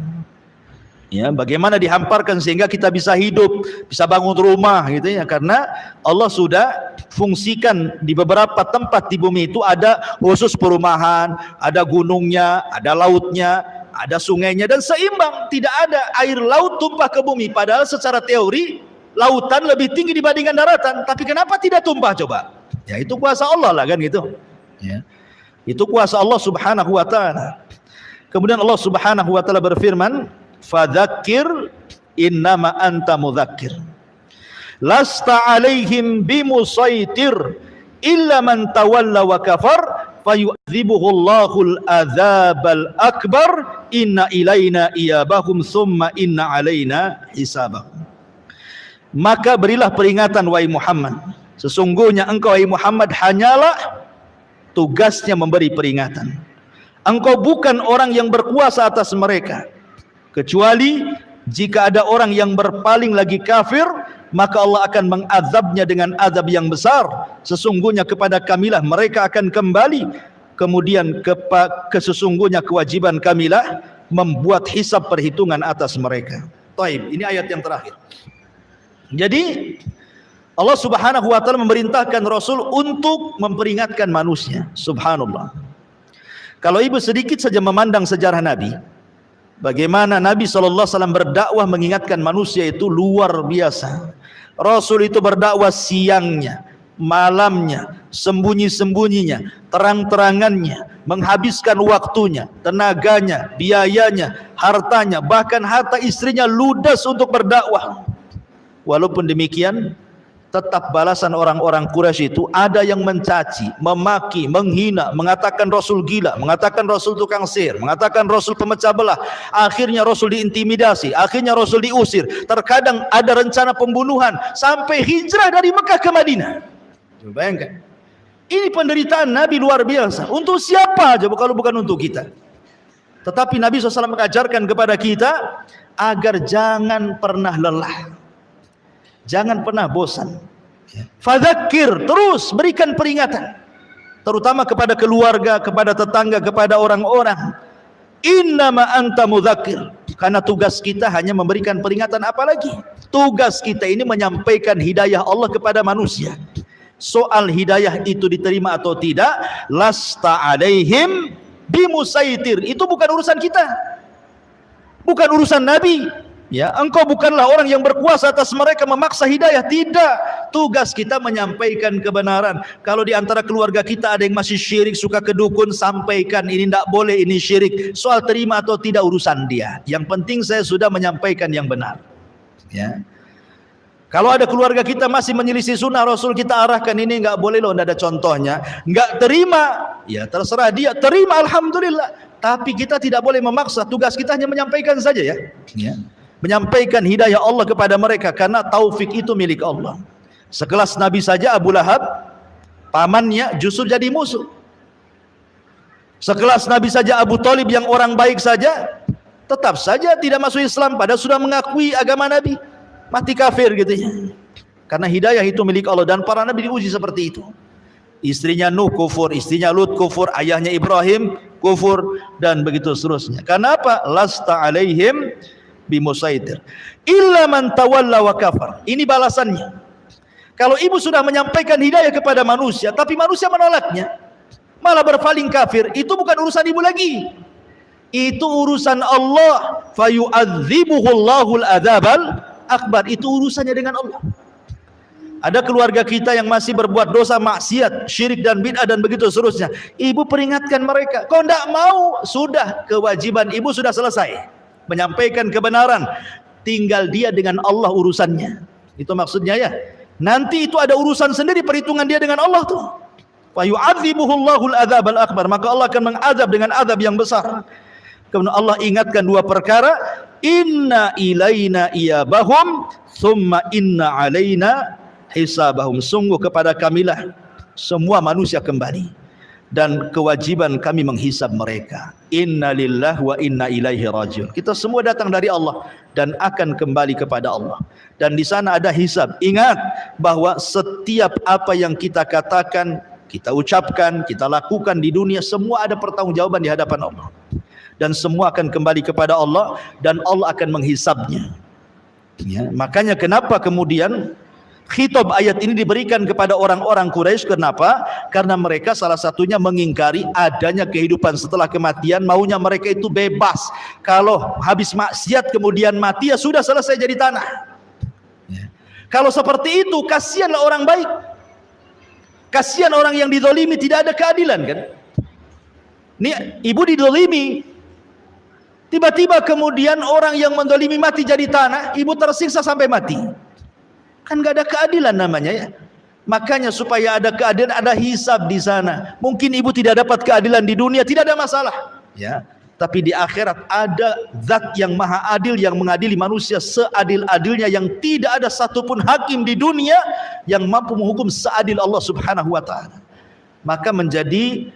ya, bagaimana dihamparkan sehingga kita bisa hidup, bisa bangun rumah, gitu ya, karena Allah sudah fungsikan di beberapa tempat di bumi itu ada khusus perumahan, ada gunungnya, ada lautnya, ada sungainya, dan seimbang, tidak ada air laut tumpah ke bumi. Padahal secara teori lautan lebih tinggi dibandingkan daratan, tapi kenapa tidak tumpah coba? Ya, itu kuasa Allah lah kan, gitu ya. Itu kuasa Allah subhanahu wa ta'ala. Kemudian Allah subhanahu wa ta'ala berfirman, fadzakir innama anta mudzakir lasta alaihim bimusaitir illa man tawalla wa kafar fayu'dzibuhullahul adzabal akbar inna ilaina iyabahum thumma inna alaina hisabahum. Maka berilah peringatan wahai Muhammad, sesungguhnya engkau wahai Muhammad hanyalah tugasnya memberi peringatan. Engkau bukan orang yang berkuasa atas mereka, kecuali jika ada orang yang berpaling lagi kafir, maka Allah akan mengazabnya dengan azab yang besar. Sesungguhnya kepada kamilah mereka akan kembali. Kemudian sesungguhnya kewajiban kamilah membuat hisab perhitungan atas mereka. Taib, ini ayat yang terakhir. Jadi Allah subhanahu wa ta'ala memerintahkan Rasul untuk memperingatkan manusia. Subhanallah. Kalau ibu sedikit saja memandang sejarah Nabi, bagaimana Nabi SAW berdakwah mengingatkan manusia itu luar biasa. Rasul itu berdakwah siangnya, malamnya, sembunyi-sembunyinya, terang-terangannya, menghabiskan waktunya, tenaganya, biayanya, hartanya, bahkan harta istrinya ludes untuk berdakwah. Walaupun demikian, tetap balasan orang-orang Quraisy itu ada yang mencaci, memaki, menghina, mengatakan Rasul gila, mengatakan Rasul tukang sihir, mengatakan Rasul pemecah belah. Akhirnya Rasul diintimidasi, akhirnya Rasul diusir. Terkadang ada rencana pembunuhan sampai hijrah dari Mekah ke Madinah. Coba bayangkan. Ini penderitaan Nabi luar biasa. Untuk siapa coba kalau bukan untuk kita? Tetapi Nabi SAW mengajarkan kepada kita agar jangan pernah lelah, jangan pernah bosan. Fadzakir, terus berikan peringatan, terutama kepada keluarga, kepada tetangga, kepada orang-orang. Innama anta mudzakir, karena tugas kita hanya memberikan peringatan. Apalagi tugas kita ini menyampaikan hidayah Allah kepada manusia. Soal hidayah itu diterima atau tidak, lasta alaihim bimusaitir, itu bukan urusan kita, bukan urusan Nabi. Ya, engkau bukanlah orang yang berkuasa atas mereka memaksa hidayah. Tidak, tugas kita menyampaikan kebenaran. Kalau di antara keluarga kita ada yang masih syirik, suka ke dukun, sampaikan ini tidak boleh, ini syirik. Soal terima atau tidak urusan dia. Yang penting saya sudah menyampaikan yang benar. Ya. Kalau ada keluarga kita masih menyelisih sunnah Rasul, kita arahkan ini enggak boleh loh, enggak ada contohnya. Enggak terima, ya terserah dia. Terima alhamdulillah. Tapi kita tidak boleh memaksa. Tugas kita hanya menyampaikan saja ya. Ya. Menyampaikan hidayah Allah kepada mereka, karena taufik itu milik Allah. Sekelas Nabi saja Abu Lahab, pamannya justru jadi musuh. Sekelas Nabi saja Abu Thalib yang orang baik saja, tetap saja tidak masuk Islam, padahal sudah mengakui agama Nabi, mati kafir gitu ya. Karena hidayah itu milik Allah, dan para Nabi diuji seperti itu. Istrinya Nuh kufur, istrinya Lut kufur, ayahnya Ibrahim kufur, dan begitu seterusnya. Karena apa? Lasta alaihim bimusaitir illa man tawalla wa kafar. Ini balasannya. Kalau ibu sudah menyampaikan hidayah kepada manusia, tapi manusia menolaknya, malah berpaling kafir, itu bukan urusan ibu lagi, itu urusan Allah. Fayu'adzibuhullahul adzabal akbar, itu urusannya dengan Allah. Ada keluarga kita yang masih berbuat dosa maksiat, syirik dan bid'ah dan begitu seterusnya, ibu peringatkan mereka. Kau tidak mau, sudah, kewajiban ibu sudah selesai menyampaikan kebenaran, tinggal dia dengan Allah urusannya. Itu maksudnya ya. Nanti itu ada urusan sendiri, perhitungan dia dengan Allah tuh. Wa yu'adzibuhullahul adzabal akbar, maka Allah akan mengazab dengan azab yang besar. Kemudian Allah ingatkan dua perkara, inna ilaina iyabahum thumma inna alaina hisabahum, sungguh kepada kamilah semua manusia kembali. dan kewajiban kami menghisab mereka. Inna lillahi wa inna ilaihi rajiun. Kita semua datang dari Allah dan akan kembali kepada Allah. Dan di sana ada hisab. Ingat bahwa setiap apa yang kita katakan, kita ucapkan, kita lakukan di dunia, semua ada pertanggungjawaban di hadapan Allah. Dan semua akan kembali kepada Allah dan Allah akan menghisabnya. Ya, makanya kenapa kemudian khitab ayat ini diberikan kepada orang-orang Quraisy? Kenapa? Karena mereka salah satunya mengingkari adanya kehidupan setelah kematian. Maunya mereka itu bebas. Kalau habis maksiat kemudian mati, ya sudah selesai jadi tanah. Ya. Kalau seperti itu, kasihanlah orang baik. Kasihan orang yang dizalimi, tidak ada keadilan kan? Nih, ibu dizalimi. Tiba-tiba kemudian orang yang menzalimi mati jadi tanah, ibu tersiksa sampai mati. Kan gak ada keadilan namanya ya. Makanya supaya ada keadilan, ada hisab di sana. Mungkin ibu tidak dapat keadilan di dunia, tidak ada masalah. Ya. Tapi di akhirat ada zat yang maha adil yang mengadili manusia seadil-adilnya, yang tidak ada satupun hakim di dunia yang mampu menghukum seadil Allah Subhanahu wa taala. Maka menjadi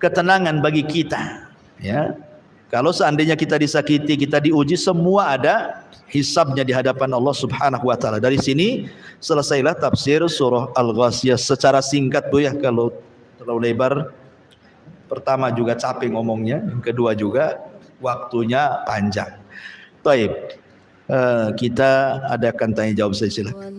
ketenangan bagi kita, ya. Kalau seandainya kita disakiti, kita diuji, semua ada hisabnya di hadapan Allah Subhanahu wa taala. Dari sini selesailah tafsir surah Al-Ghasyiyah secara singkat Bu ya. Kalau terlalu lebar, pertama juga capek ngomongnya, yang kedua juga waktunya panjang. Baik, kita adakan tanya jawab saja silakan.